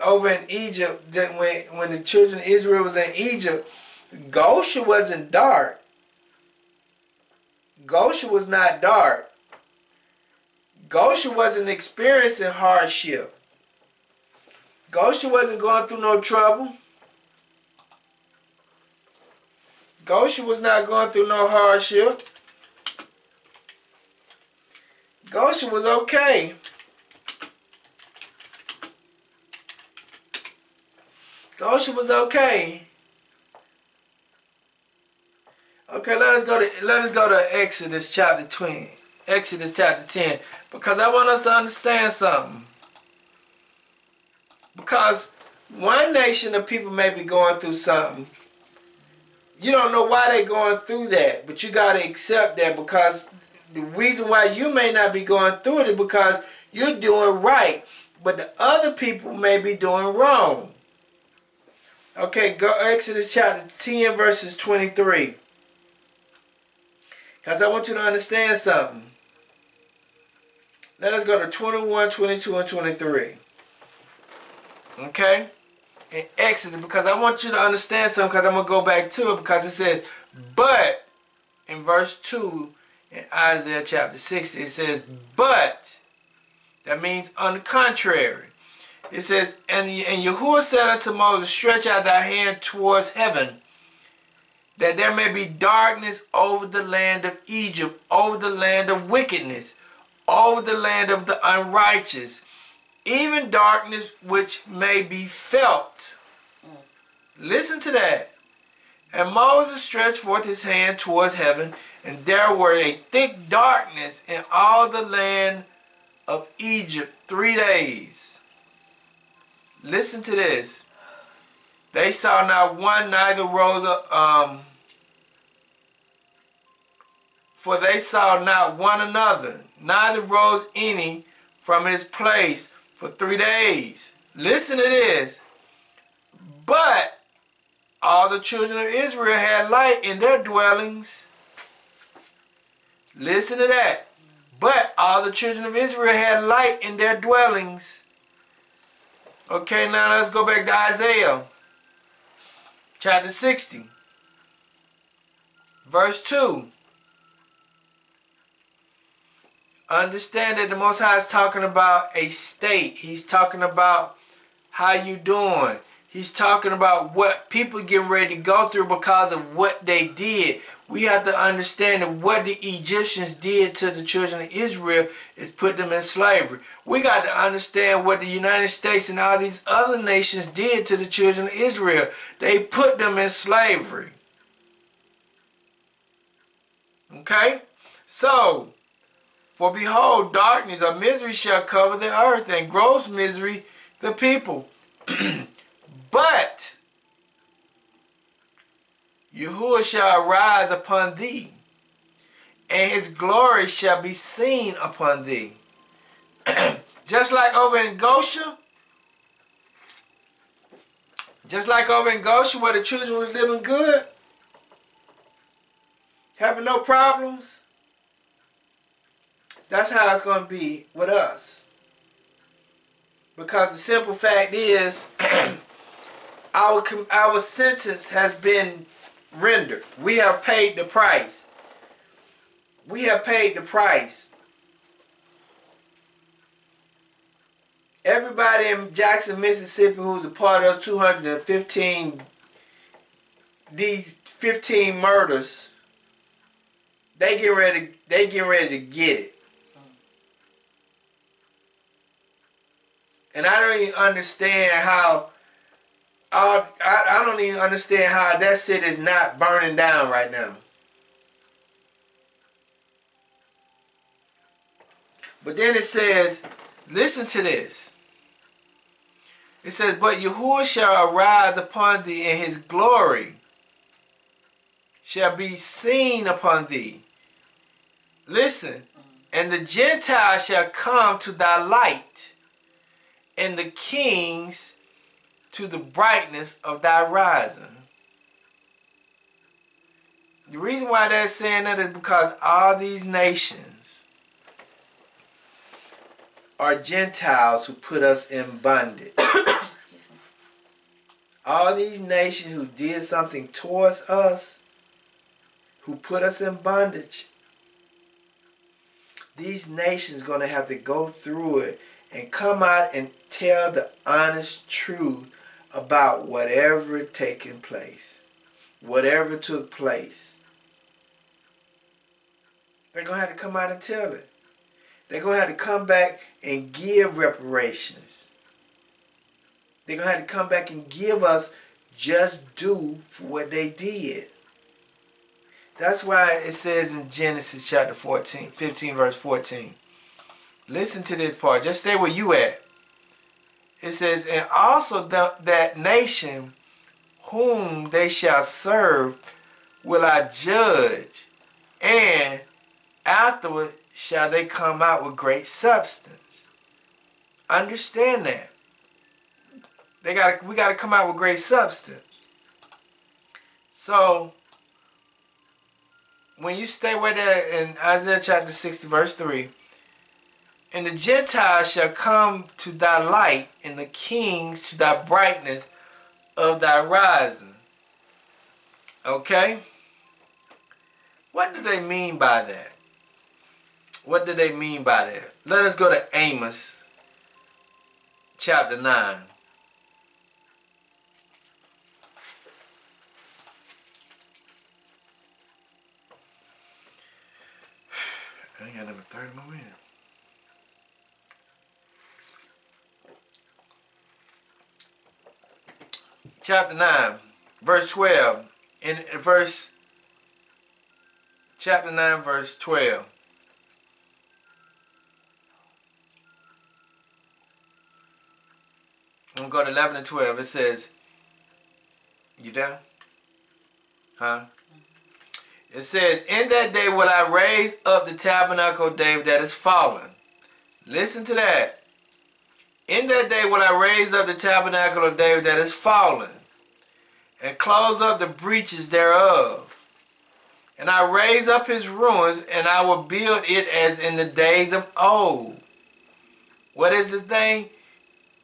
over in Egypt, when the children of Israel was in Egypt, Goshen wasn't dark. Goshen was not dark. Goshen wasn't experiencing hardship. Goshen wasn't going through no trouble. Goshen was not going through no hardship. Goshen was okay. Goshen was okay. Okay, let us go to Exodus chapter 20. Exodus chapter 10. Because I want us to understand something. Because one nation of people may be going through something. You don't know why they're going through that. But you got to accept that, because the reason why you may not be going through it is because you're doing right. But the other people may be doing wrong. Okay, go Exodus chapter 10 verses 23. Because I want you to understand something. Let us go to 21, 22, and 23. Okay? In Exodus, because I want you to understand something, because I'm going to go back to it, because it says, but, in verse 2, in Isaiah chapter 60, it says, but, that means on the contrary. It says, and Yahuwah said unto Moses, stretch out thy hand towards heaven, that there may be darkness over the land of Egypt, over the land of wickedness, over the land of the unrighteous, even darkness which may be felt. Listen to that. And Moses stretched forth his hand towards heaven, And there were a thick darkness in all the land of Egypt 3 days. Listen to this. They saw not one, neither rose up, for they saw not one another, neither rose any from his place for 3 days. Listen to this. But all the children of Israel had light in their dwellings. Listen to that. But all the children of Israel had light in their dwellings. Okay, now let's go back to Isaiah chapter 60, verse 2. Understand that the Most High is talking about a state. He's talking about how you doing. He's talking about what people getting ready to go through because of what they did. We have to understand that what the Egyptians did to the children of Israel is put them in slavery. We got to understand what the United States and all these other nations did to the children of Israel. They put them in slavery. Okay? So, for behold, darkness or misery shall cover the earth, and gross misery the people. But Yahuwah shall arise upon thee, and his glory shall be seen upon thee. Just like over in Goshen, where the children was living good, having no problems, that's how it's going to be with us. Because the simple fact is, our sentence has been rendered. We have paid the price. We have paid the price. Everybody in Jackson, Mississippi who's a part of 215, these 15 murders, they get ready to get it. And I don't even understand how I don't even understand how that city is not burning down right now. But then it says, listen to this. It says, but Yahuwah shall arise upon thee, and his glory shall be seen upon thee. Listen, and the Gentiles shall come to thy light, and the kings to the brightness of thy rising. The reason why they're saying that is because all these nations are Gentiles who put us in bondage. All these nations who did something towards us, who put us in bondage, these nations going to have to go through it and come out and tell the honest truth about whatever taking place, whatever took place. They're going to have to come out and tell it. They're going to have to come back and give reparations. They're going to have to come back and give us just due for what they did. That's why it says in Genesis chapter 15 verse 14. Listen to this part. Just stay where you at. It says, and also that nation whom they shall serve will I judge, and afterward shall they come out with great substance. Understand that. We gotta come out with great substance. So when you stay with that in Isaiah chapter 60 verse 3, and the Gentiles shall come to thy light, and the kings to thy brightness of thy rising. Okay? What do they mean by that? What do they mean by that? Let us go to Amos chapter 9. I ain't got number 30 more minutes. Chapter 9, verse 12. In verse chapter 9, verse 12. I'm going to go to 11 and 12. It says, you there? Huh? It says, in that day will I raise up the tabernacle of David that is fallen. Listen to that. In that day will I raise up the tabernacle of David that is fallen, and close up the breaches thereof. And I raise up his ruins, and I will build it as in the days of old. What is the thing?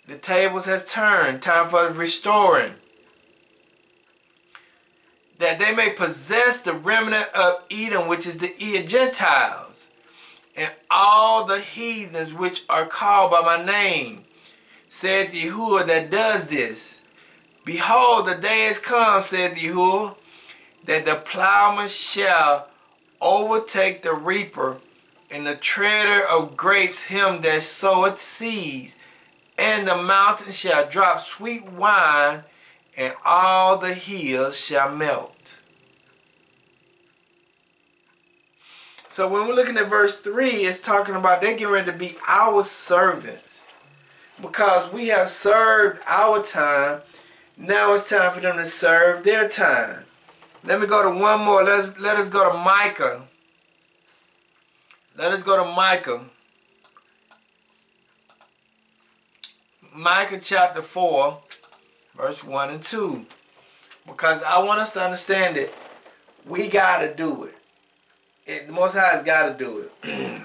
The tables has turned. Time for restoring. That they may possess the remnant of Edom, which is the Gentiles, and all the heathens which are called by my name, saith Yahuwah that does this. Behold, the day is come, saith Yahuwah, that the plowman shall overtake the reaper, and the treader of grapes him that soweth seeds, and the mountain shall drop sweet wine, and all the hills shall melt. So when we're looking at verse 3, it's talking about they're getting ready to be our servants. Because we have served our time, now it's time for them to serve their time. Let me go to one more. Let us go to Micah. Let us go to Micah. Micah chapter 4, verse 1 and 2. Because I want us to understand that we got to do it. The Most High has got to do it.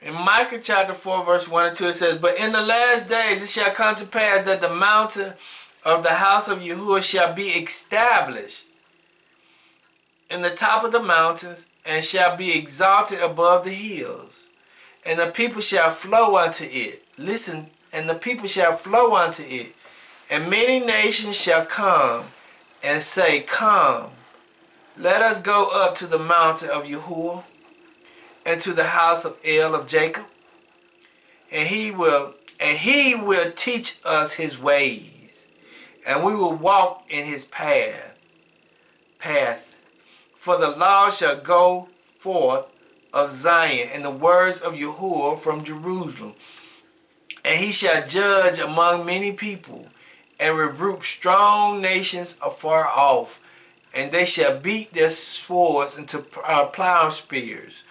In Micah chapter 4, verse 1 and 2, it says, but in the last days it shall come to pass that the mountain of the house of Yahuwah shall be established in the top of the mountains, and shall be exalted above the hills. And the people shall flow unto it. Listen, and the people shall flow unto it. And many nations shall come and say, come, let us go up to the mountain of Yahuwah, and to the house of El of Jacob, and he will teach us his ways, and we will walk in his path. For the law shall go forth of Zion, and the words of Yahuwah from Jerusalem. And he shall judge among many people, and rebuke strong nations afar off, and they shall beat their swords into plowing spears,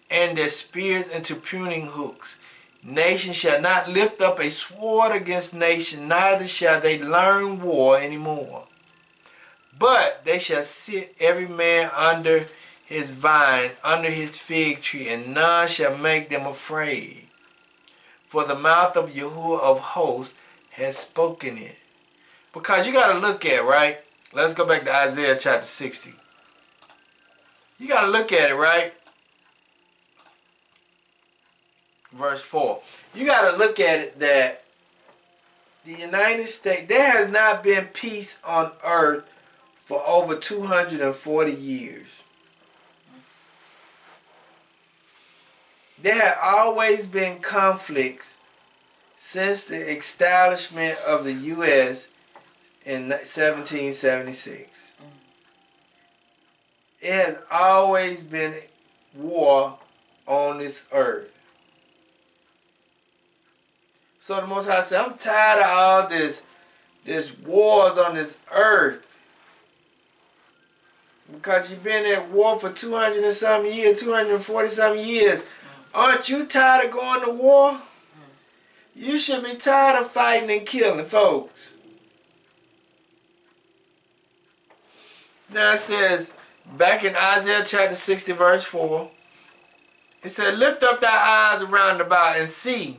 and their spears into pruning hooks. Nation shall not lift up a sword against nation, neither shall they learn war anymore. But they shall sit every man under his vine, under his fig tree, and none shall make them afraid. For the mouth of Yahuwah of hosts has spoken it. Because you got to look at, right? Let's go back to Isaiah chapter 60. You got to look at it, right? Verse 4. You got to look at it that the United States, there has not been peace on earth for over 240 years. There have always been conflicts since the establishment of the U.S. in 1776. It has always been war on this earth. So the Most High said, I'm tired of all this wars on this earth. Because you've been at war for 200 and some years, 240 some years. Aren't you tired of going to war? You should be tired of fighting and killing folks. Now it says, back in Isaiah chapter 60 verse 4, it said, lift up thy eyes around about and see.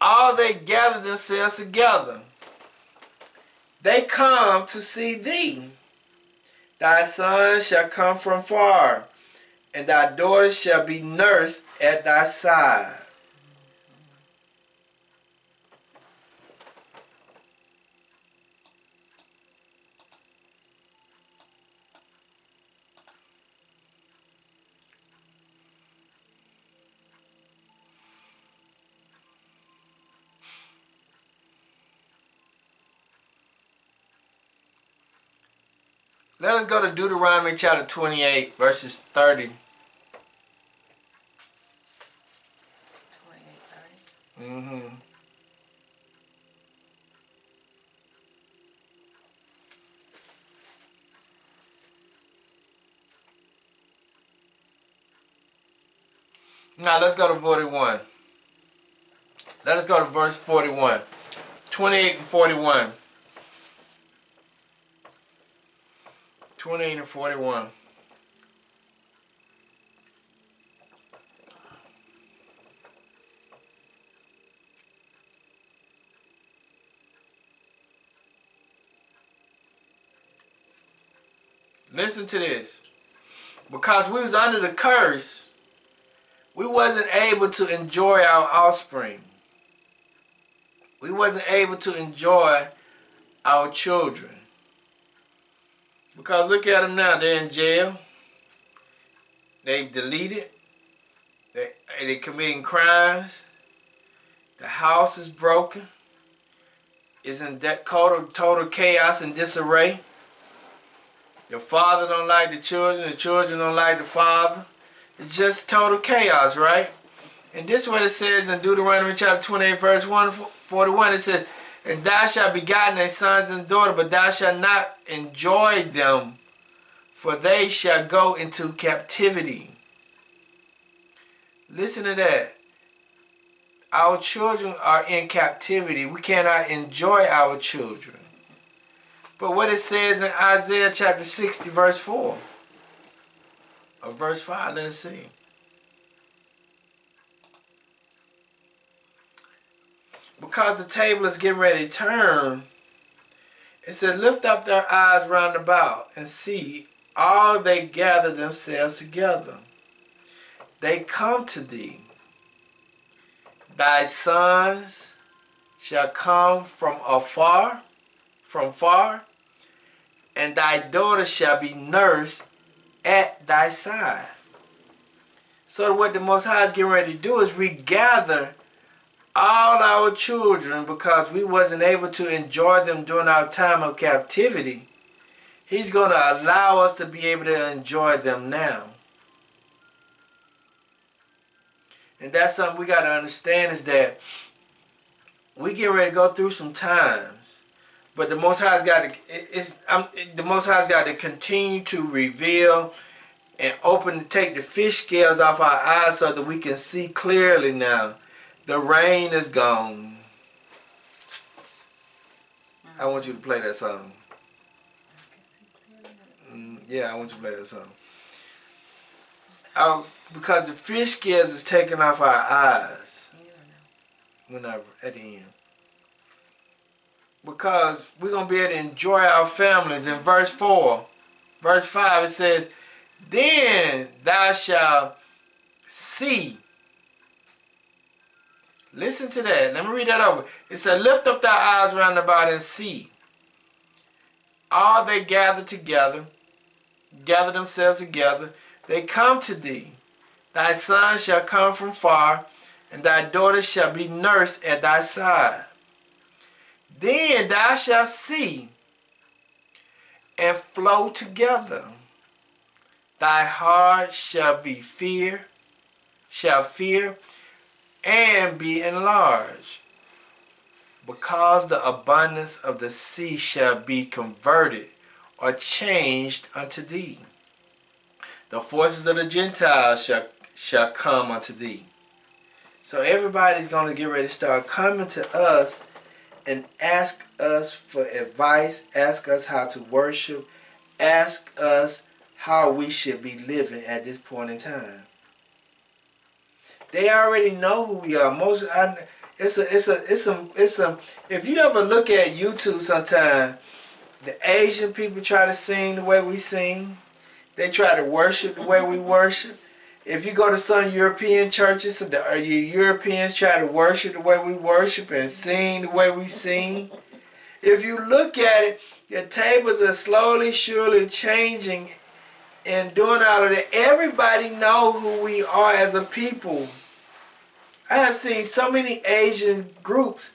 All they gather themselves together. They come to see thee. Thy sons shall come from far, and thy daughters shall be nursed at thy side. Let us go to Deuteronomy chapter 28, verses 30. 28, 30. Mm-hmm. Now let's go to 41. Let us go to verse 41. 28 and 41. 28 and 41. Listen to this. Because we was under the curse, we wasn't able to enjoy our offspring. We wasn't able to enjoy our children. Because look at them now. They're in jail. They've deleted. They're committing crimes. The house is broken. It's in total chaos and disarray. The father don't like the children don't like the father. It's just total chaos, right? And this is what it says in Deuteronomy chapter 28, verse 41. It says, and thou shalt begotten thy sons and daughters, but thou shalt not enjoy them, for they shall go into captivity. Listen to that. Our children are in captivity. We cannot enjoy our children. But what it says in Isaiah chapter 60, verse 4, or verse 5, let us see. Because the table is getting ready to turn, it says, lift up their eyes round about and see, all they gather themselves together. They come to thee. Thy sons shall come from far, and thy daughters shall be nursed at thy side. So what the Most High is getting ready to do is regather all our children, because we wasn't able to enjoy them during our time of captivity. He's going to allow us to be able to enjoy them now. And that's something we got to understand, is that we get ready to go through some times, but the Most High's got to continue to reveal and take the fish scales off our eyes so that we can see clearly now. The rain is gone. I want you to play that song. Yeah, I want you to play that song. Because the fish scales is taking off our eyes. Whenever, at the end. Because we're going to be able to enjoy our families. In verse 4, verse 5, it says, then thou shalt see. Listen to that. Let me read that over. It said, lift up thy eyes round about and see. All they gather themselves together, they come to thee. Thy sons shall come from far, and thy daughters shall be nursed at thy side. Then thou shalt see and flow together. Thy heart shall fear, and be enlarged, because the abundance of the sea shall be converted or changed unto thee. The forces of the Gentiles shall come unto thee. So everybody's going to get ready to start coming to us and ask us for advice, ask us how to worship, ask us how we should be living at this point in time. They already know who we are. If you ever look at YouTube sometime, the Asian people try to sing the way we sing. They try to worship the way we worship. If you go to some European churches, the Europeans try to worship the way we worship and sing the way we sing. If you look at it, the tables are slowly, surely changing and doing all of that. Everybody know who we are as a people. I have seen so many Asian groups.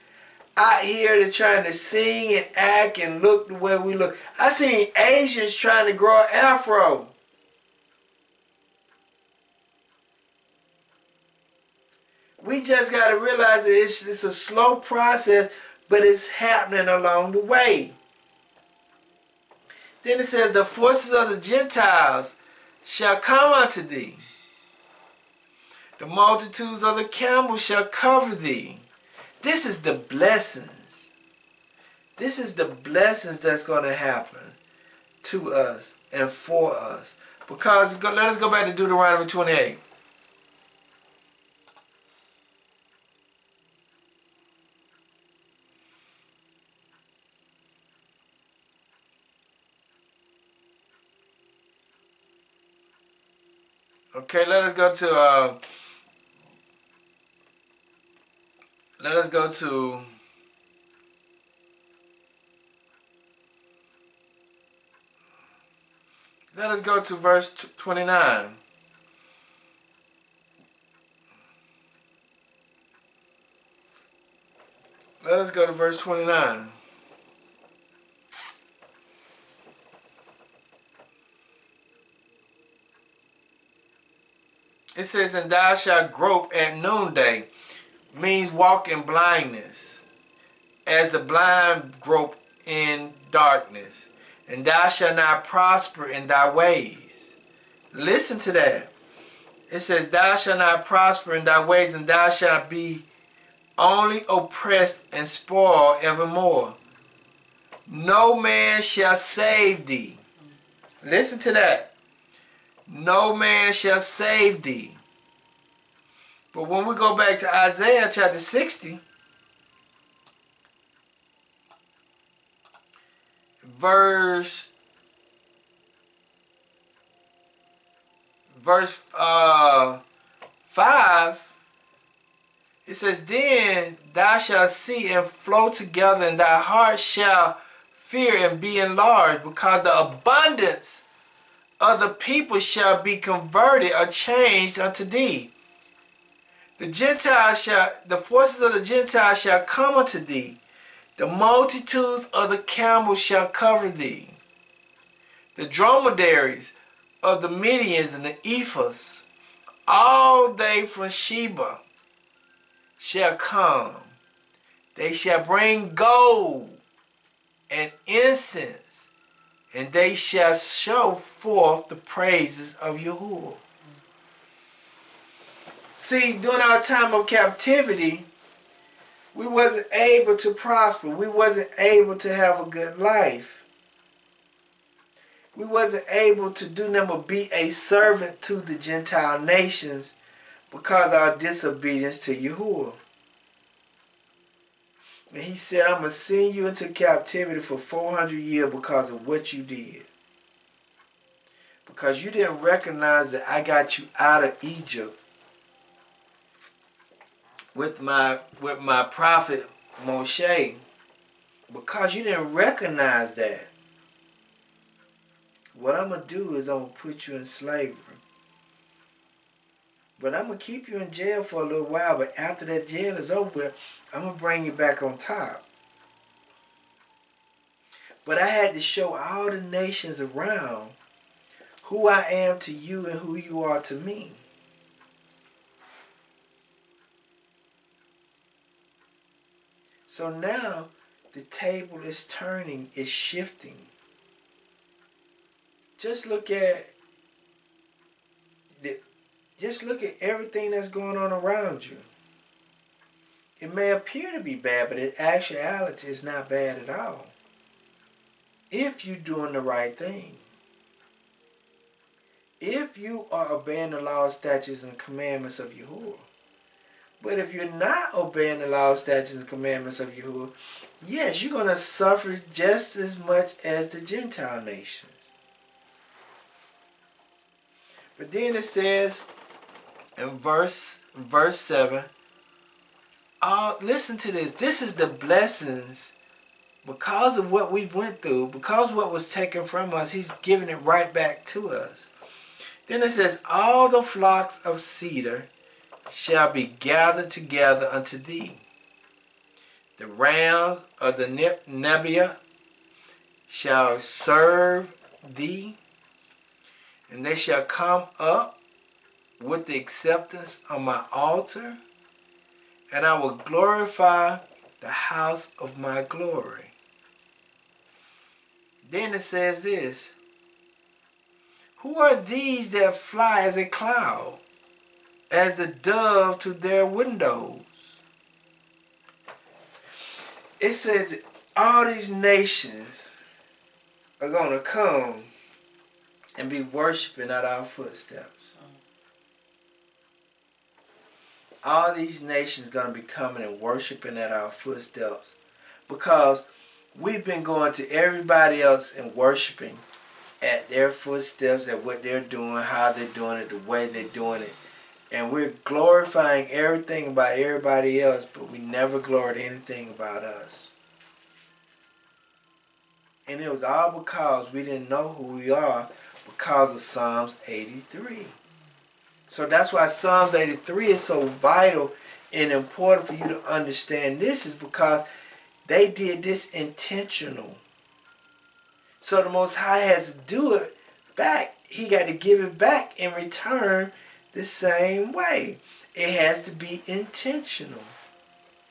out here to trying to sing and act and look the way we look. I seen Asians trying to grow an afro. We just got to realize that it's a slow process, but it's happening along the way. Then it says, the forces of the Gentiles shall come unto thee. The multitudes of the camels shall cover thee. This is the blessings. This is the blessings that's going to happen to us and for us. Because, let us go back to Deuteronomy 28. Okay, let us go to verse 29. Let us go to verse 29. It says, and thou shalt grope at noonday, means walk in blindness, as the blind grope in darkness. And thou shalt not prosper in thy ways. Listen to that. It says, thou shalt not prosper in thy ways, and thou shalt be only oppressed and spoiled evermore. No man shall save thee. Listen to that. No man shall save thee. But when we go back to Isaiah chapter 60, verse 5, it says, then thou shalt see and flow together, and thy heart shall fear and be enlarged, because the abundance of the people shall be converted or changed unto thee. The forces of the Gentiles shall come unto thee. The multitudes of the camels shall cover thee. The dromedaries of the Midians and the Ephahs, all they from Sheba, shall come. They shall bring gold and incense, and they shall show forth the praises of Yahuwah. See, during our time of captivity, we wasn't able to prosper. We wasn't able to have a good life. We wasn't able to do nothing but be a servant to the Gentile nations because of our disobedience to Yahuwah. And he said, I'm going to send you into captivity for 400 years because of what you did. Because you didn't recognize that I got you out of Egypt with my prophet Moshe. Because you didn't recognize that. What I'm going to do is I'm going to put you in slavery. But I'm going to keep you in jail for a little while. But after that jail is over, I'm going to bring you back on top. But I had to show all the nations around who I am to you and who you are to me. So now the table is turning, is shifting. Just look at everything that's going on around you. It may appear to be bad, but in actuality, it's not bad at all. If you're doing the right thing. If you are obeying the laws, statutes, and commandments of Yahuwah. But if you're not obeying the laws, statutes, and commandments of Yahuwah, yes, you're going to suffer just as much as the Gentile nations. But then it says in verse 7, listen to this. This is the blessings because of what we went through, because what was taken from us, he's giving it right back to us. Then it says, all the flocks of cedar shall be gathered together unto thee. The rams of the Nebiah shall serve thee, and they shall come up with the acceptance of my altar, and I will glorify the house of my glory. Then it says this, who are these that fly as a cloud, as the dove to their windows? It says all these nations are going to come and be worshiping at our footsteps. All these nations are going to be coming and worshiping at our footsteps because we've been going to everybody else and worshiping at their footsteps, at what they're doing, how they're doing it, the way they're doing it. And we're glorifying everything about everybody else, but we never gloried anything about us. And it was all because we didn't know who we are because of Psalms 83. So that's why Psalms 83 is so vital and important for you to understand this, is because they did this intentional. So the Most High has to do it back. He got to give it back in return the same way. It has to be intentional.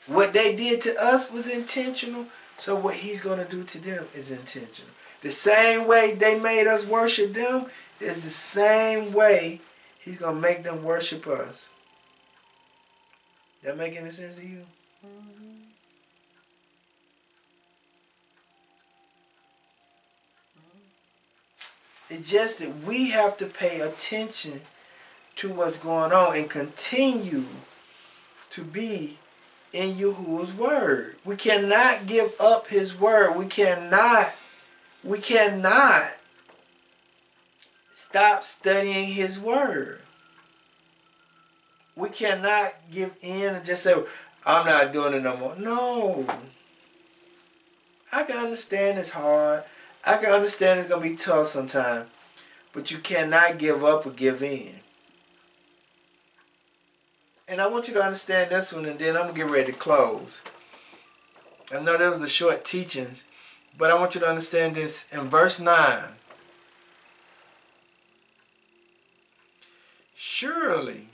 What they did to us was intentional, so what he's going to do to them is intentional. The same way they made us worship them is the same way he's going to make them worship us. That make any sense to you? It's just that we have to pay attention to what's going on and continue to be in Yahuwah's word. We cannot give up his word. We cannot stop studying his word. We cannot give in and just say, I'm not doing it no more. No. I can understand it's hard. I can understand it's going to be tough sometimes. But you cannot give up or give in. And I want you to understand this one, and then I'm going to get ready to close. I know there was a short teachings, but I want you to understand this in verse 9. Surely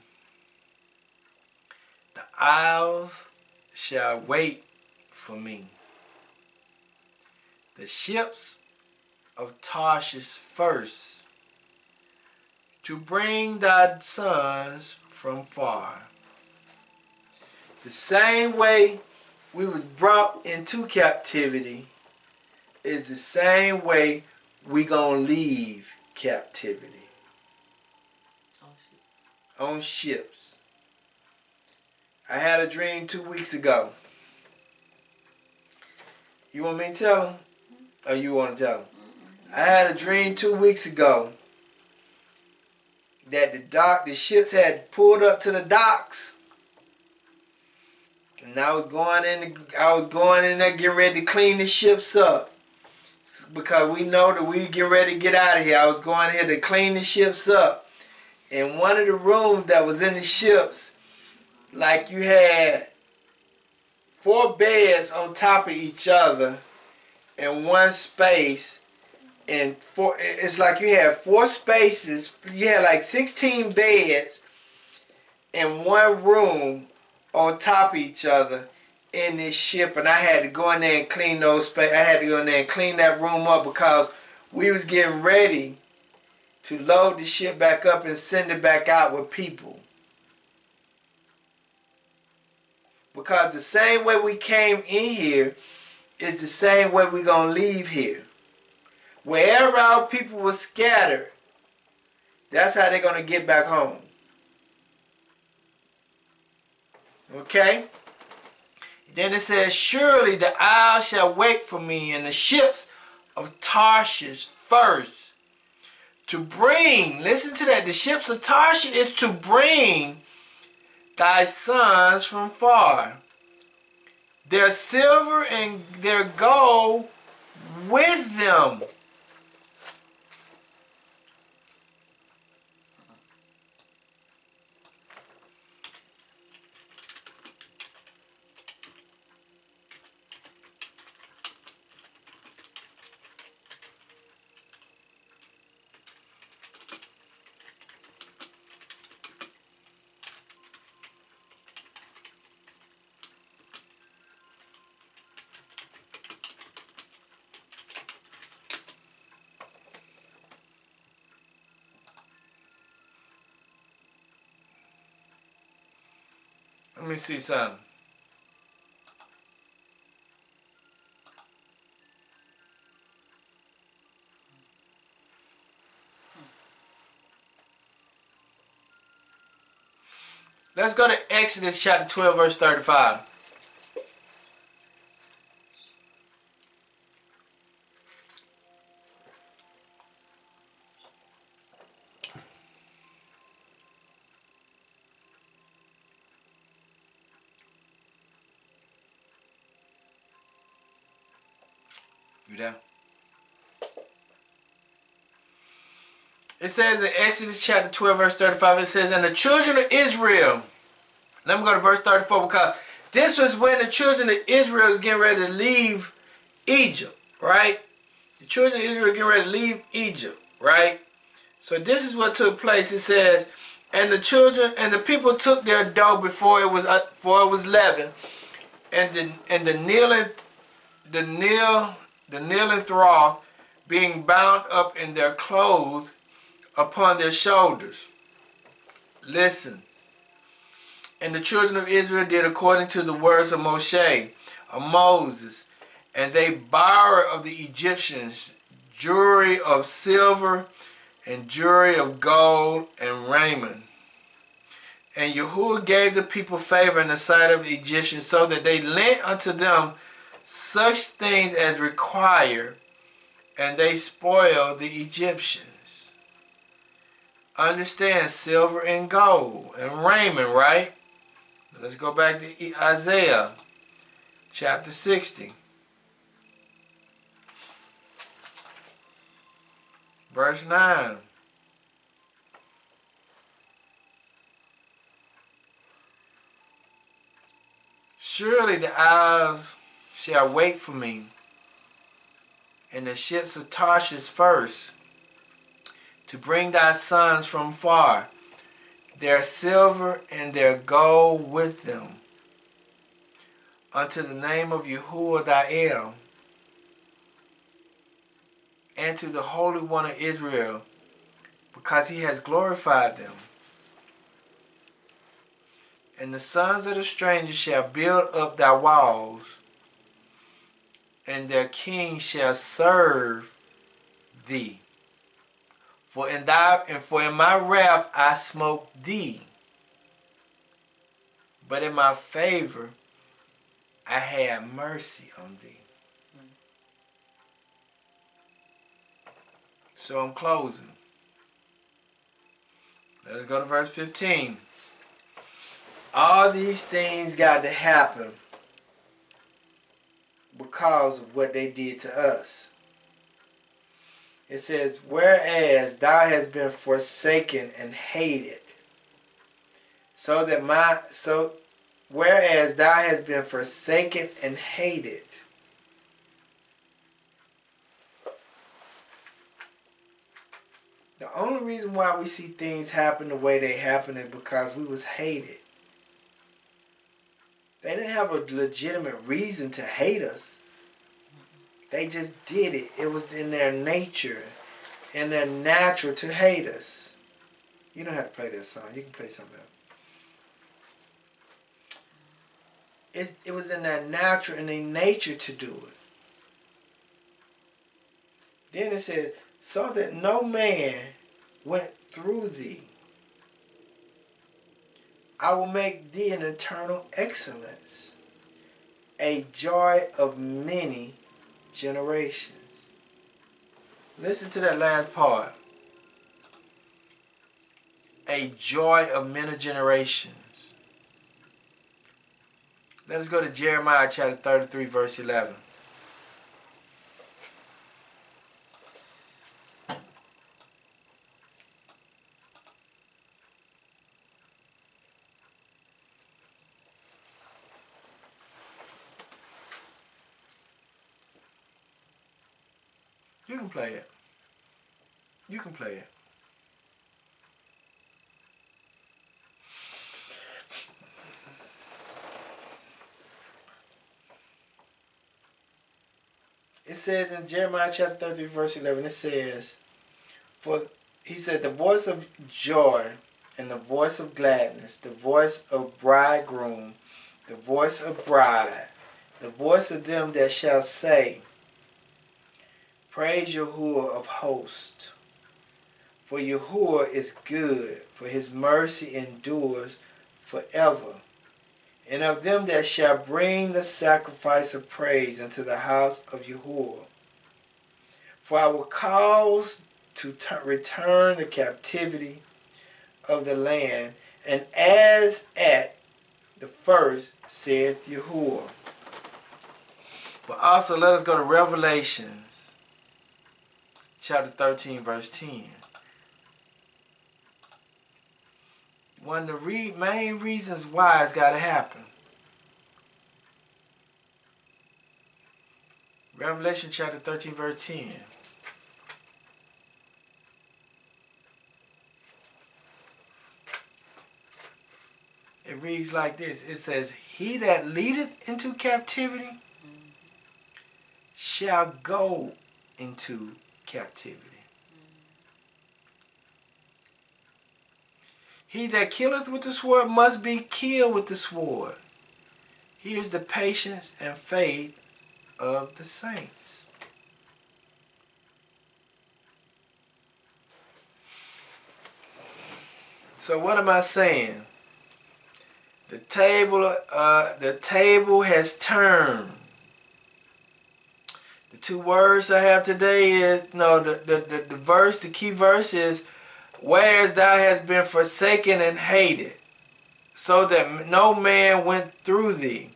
the isles shall wait for me. The ships of Tarshish first, to bring thy sons from far. The same way we was brought into captivity is the same way we gonna leave captivity. On ships. I had a dream 2 weeks ago. You want me to tell them? Or you want to tell them? I had a dream 2 weeks ago that the ships had pulled up to the docks, and I was going in there getting ready to clean the ships up, because we know that we get ready to get out of here. I was going here to clean the ships up. In one of the rooms that was in the ships, like you had 4 beds on top of each other in one space, and it's like you had 4 spaces. You had like 16 beds in one room on top of each other in this ship, and I had to go in there and clean those spaces. I had to go in there and clean that room up because we was getting ready to load the ship back up and send it back out with people. Because the same way we came in here is the same way we're going to leave here. Wherever our people were scattered, that's how they're going to get back home. Okay? Then it says, surely the isle shall wait for me, and the ships of Tarshish first, to bring, listen to that, the ships of Tarshish is to bring thy sons from far, their silver and their gold with them. Let me see something. Let's go to Exodus chapter 12, verse 35. You there? It says in Exodus chapter 12, verse 35, it says, and the children of Israel. Let me go to verse 34 because this was when the children of Israel was getting ready to leave Egypt, right? The children of Israel getting ready to leave Egypt, right? So this is what took place. It says, and the people took their dough before it was leavened, and the kneeling trough being bound up in their clothes upon their shoulders. Listen. And the children of Israel did according to the words of Moses, and they borrowed of the Egyptians jewelry of silver and jewelry of gold and raiment. And Yahuwah gave the people favor in the sight of the Egyptians, so that they lent unto them such things as required, and they spoiled the Egyptians. Understand, silver and gold and raiment, right? Let's go back to Isaiah chapter 60. Verse 9. Surely the isles shall wait for me, and the ships of Tarshish first, to bring thy sons from far, their silver and their gold with them, unto the name of Yahuwah thy El, and to the Holy One of Israel, because he has glorified them. And the sons of the stranger shall build up thy walls, and their king shall serve thee. For in my wrath I smote thee, but in my favor I had mercy on thee. So I'm closing. Let us go to verse 15. All these things got to happen because of what they did to us. It says, whereas thou hast been forsaken and hated, whereas thou hast been forsaken and hated, the only reason why we see things happen the way they happen is because we was hated. They didn't have a legitimate reason to hate us. They just did it. It was in their nature, in their natural to hate us. You don't have to play that song. You can play something else. It was in their natural, in their nature to do it. Then it said, so that no man went through thee, I will make thee an eternal excellence, a joy of many generations. Listen to that last part. A joy of many generations. Let us go to Jeremiah chapter 33, verse 11. You can play it. You can play it. It says in Jeremiah chapter 33, verse 11, it says, he said, the voice of joy and the voice of gladness, the voice of bridegroom, the voice of bride, the voice of them that shall say, Praise Yahuwah of hosts. For Yahuwah is good, for his mercy endures forever. And of them that shall bring the sacrifice of praise unto the house of Yahuwah. For I will cause to return the captivity of the land, and as at the first, saith Yahuwah. But also let us go to Revelations chapter 13, verse 10. One of the main reasons why it's got to happen. Revelation chapter 13, verse 10. It reads like this. It says, He that leadeth into captivity shall go into captivity. He that killeth with the sword must be killed with the sword. Here's the patience and faith of the saints. So what am I saying? The table has turned. The two words I have today is the key verse is, whereas thou hast been forsaken and hated, so that no man went through thee.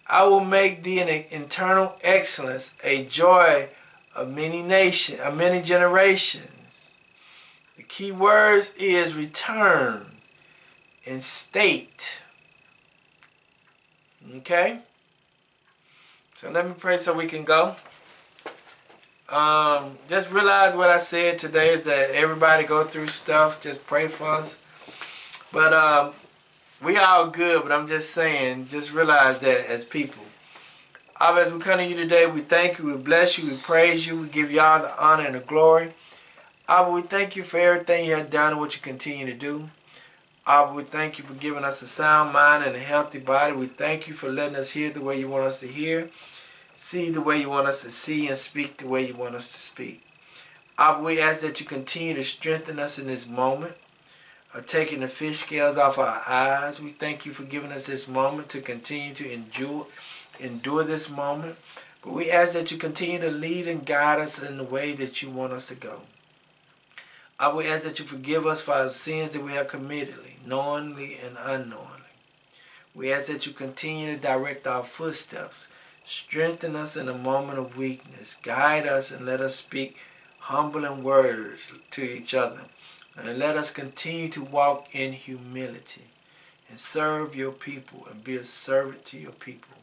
I will make thee an eternal excellence, a joy of many nations, of many generations. The key words is return and state. Okay? So let me pray so we can go. Just realize what I said today is that everybody go through stuff. Just pray for us. But we all good, but I'm just saying, just realize that as people. Abba, as we come to you today, we thank you, we bless you, we praise you, we give you all the honor and the glory. Abba, we thank you for everything you have done and what you continue to do. Abba, we thank you for giving us a sound mind and a healthy body. We thank you for letting us hear the way you want us to hear, see the way you want us to see, and speak the way you want us to speak. Abba, we ask that you continue to strengthen us in this moment of taking the fish scales off our eyes. We thank you for giving us this moment to continue to endure this moment. But we ask that you continue to lead and guide us in the way that you want us to go. I will ask that you forgive us for our sins that we have committed, knowingly and unknowingly. We ask that you continue to direct our footsteps, strengthen us in a moment of weakness, guide us and let us speak humbling words to each other, and let us continue to walk in humility and serve your people and be a servant to your people.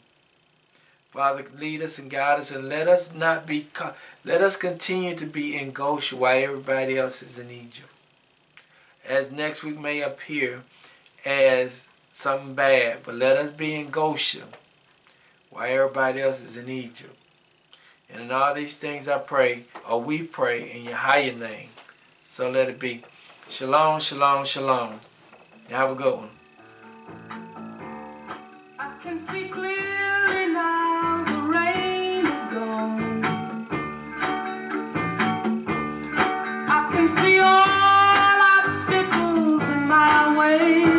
Father, lead us and guide us, and let us continue to be in Goshen while everybody else is in Egypt. As next week may appear as something bad, but let us be in Goshen while everybody else is in Egypt. And in all these things I pray, or we pray in your higher name. So let it be. Shalom, shalom, shalom. Have a good one. I can see clearly now, the rain is gone. I can see all obstacles in my way.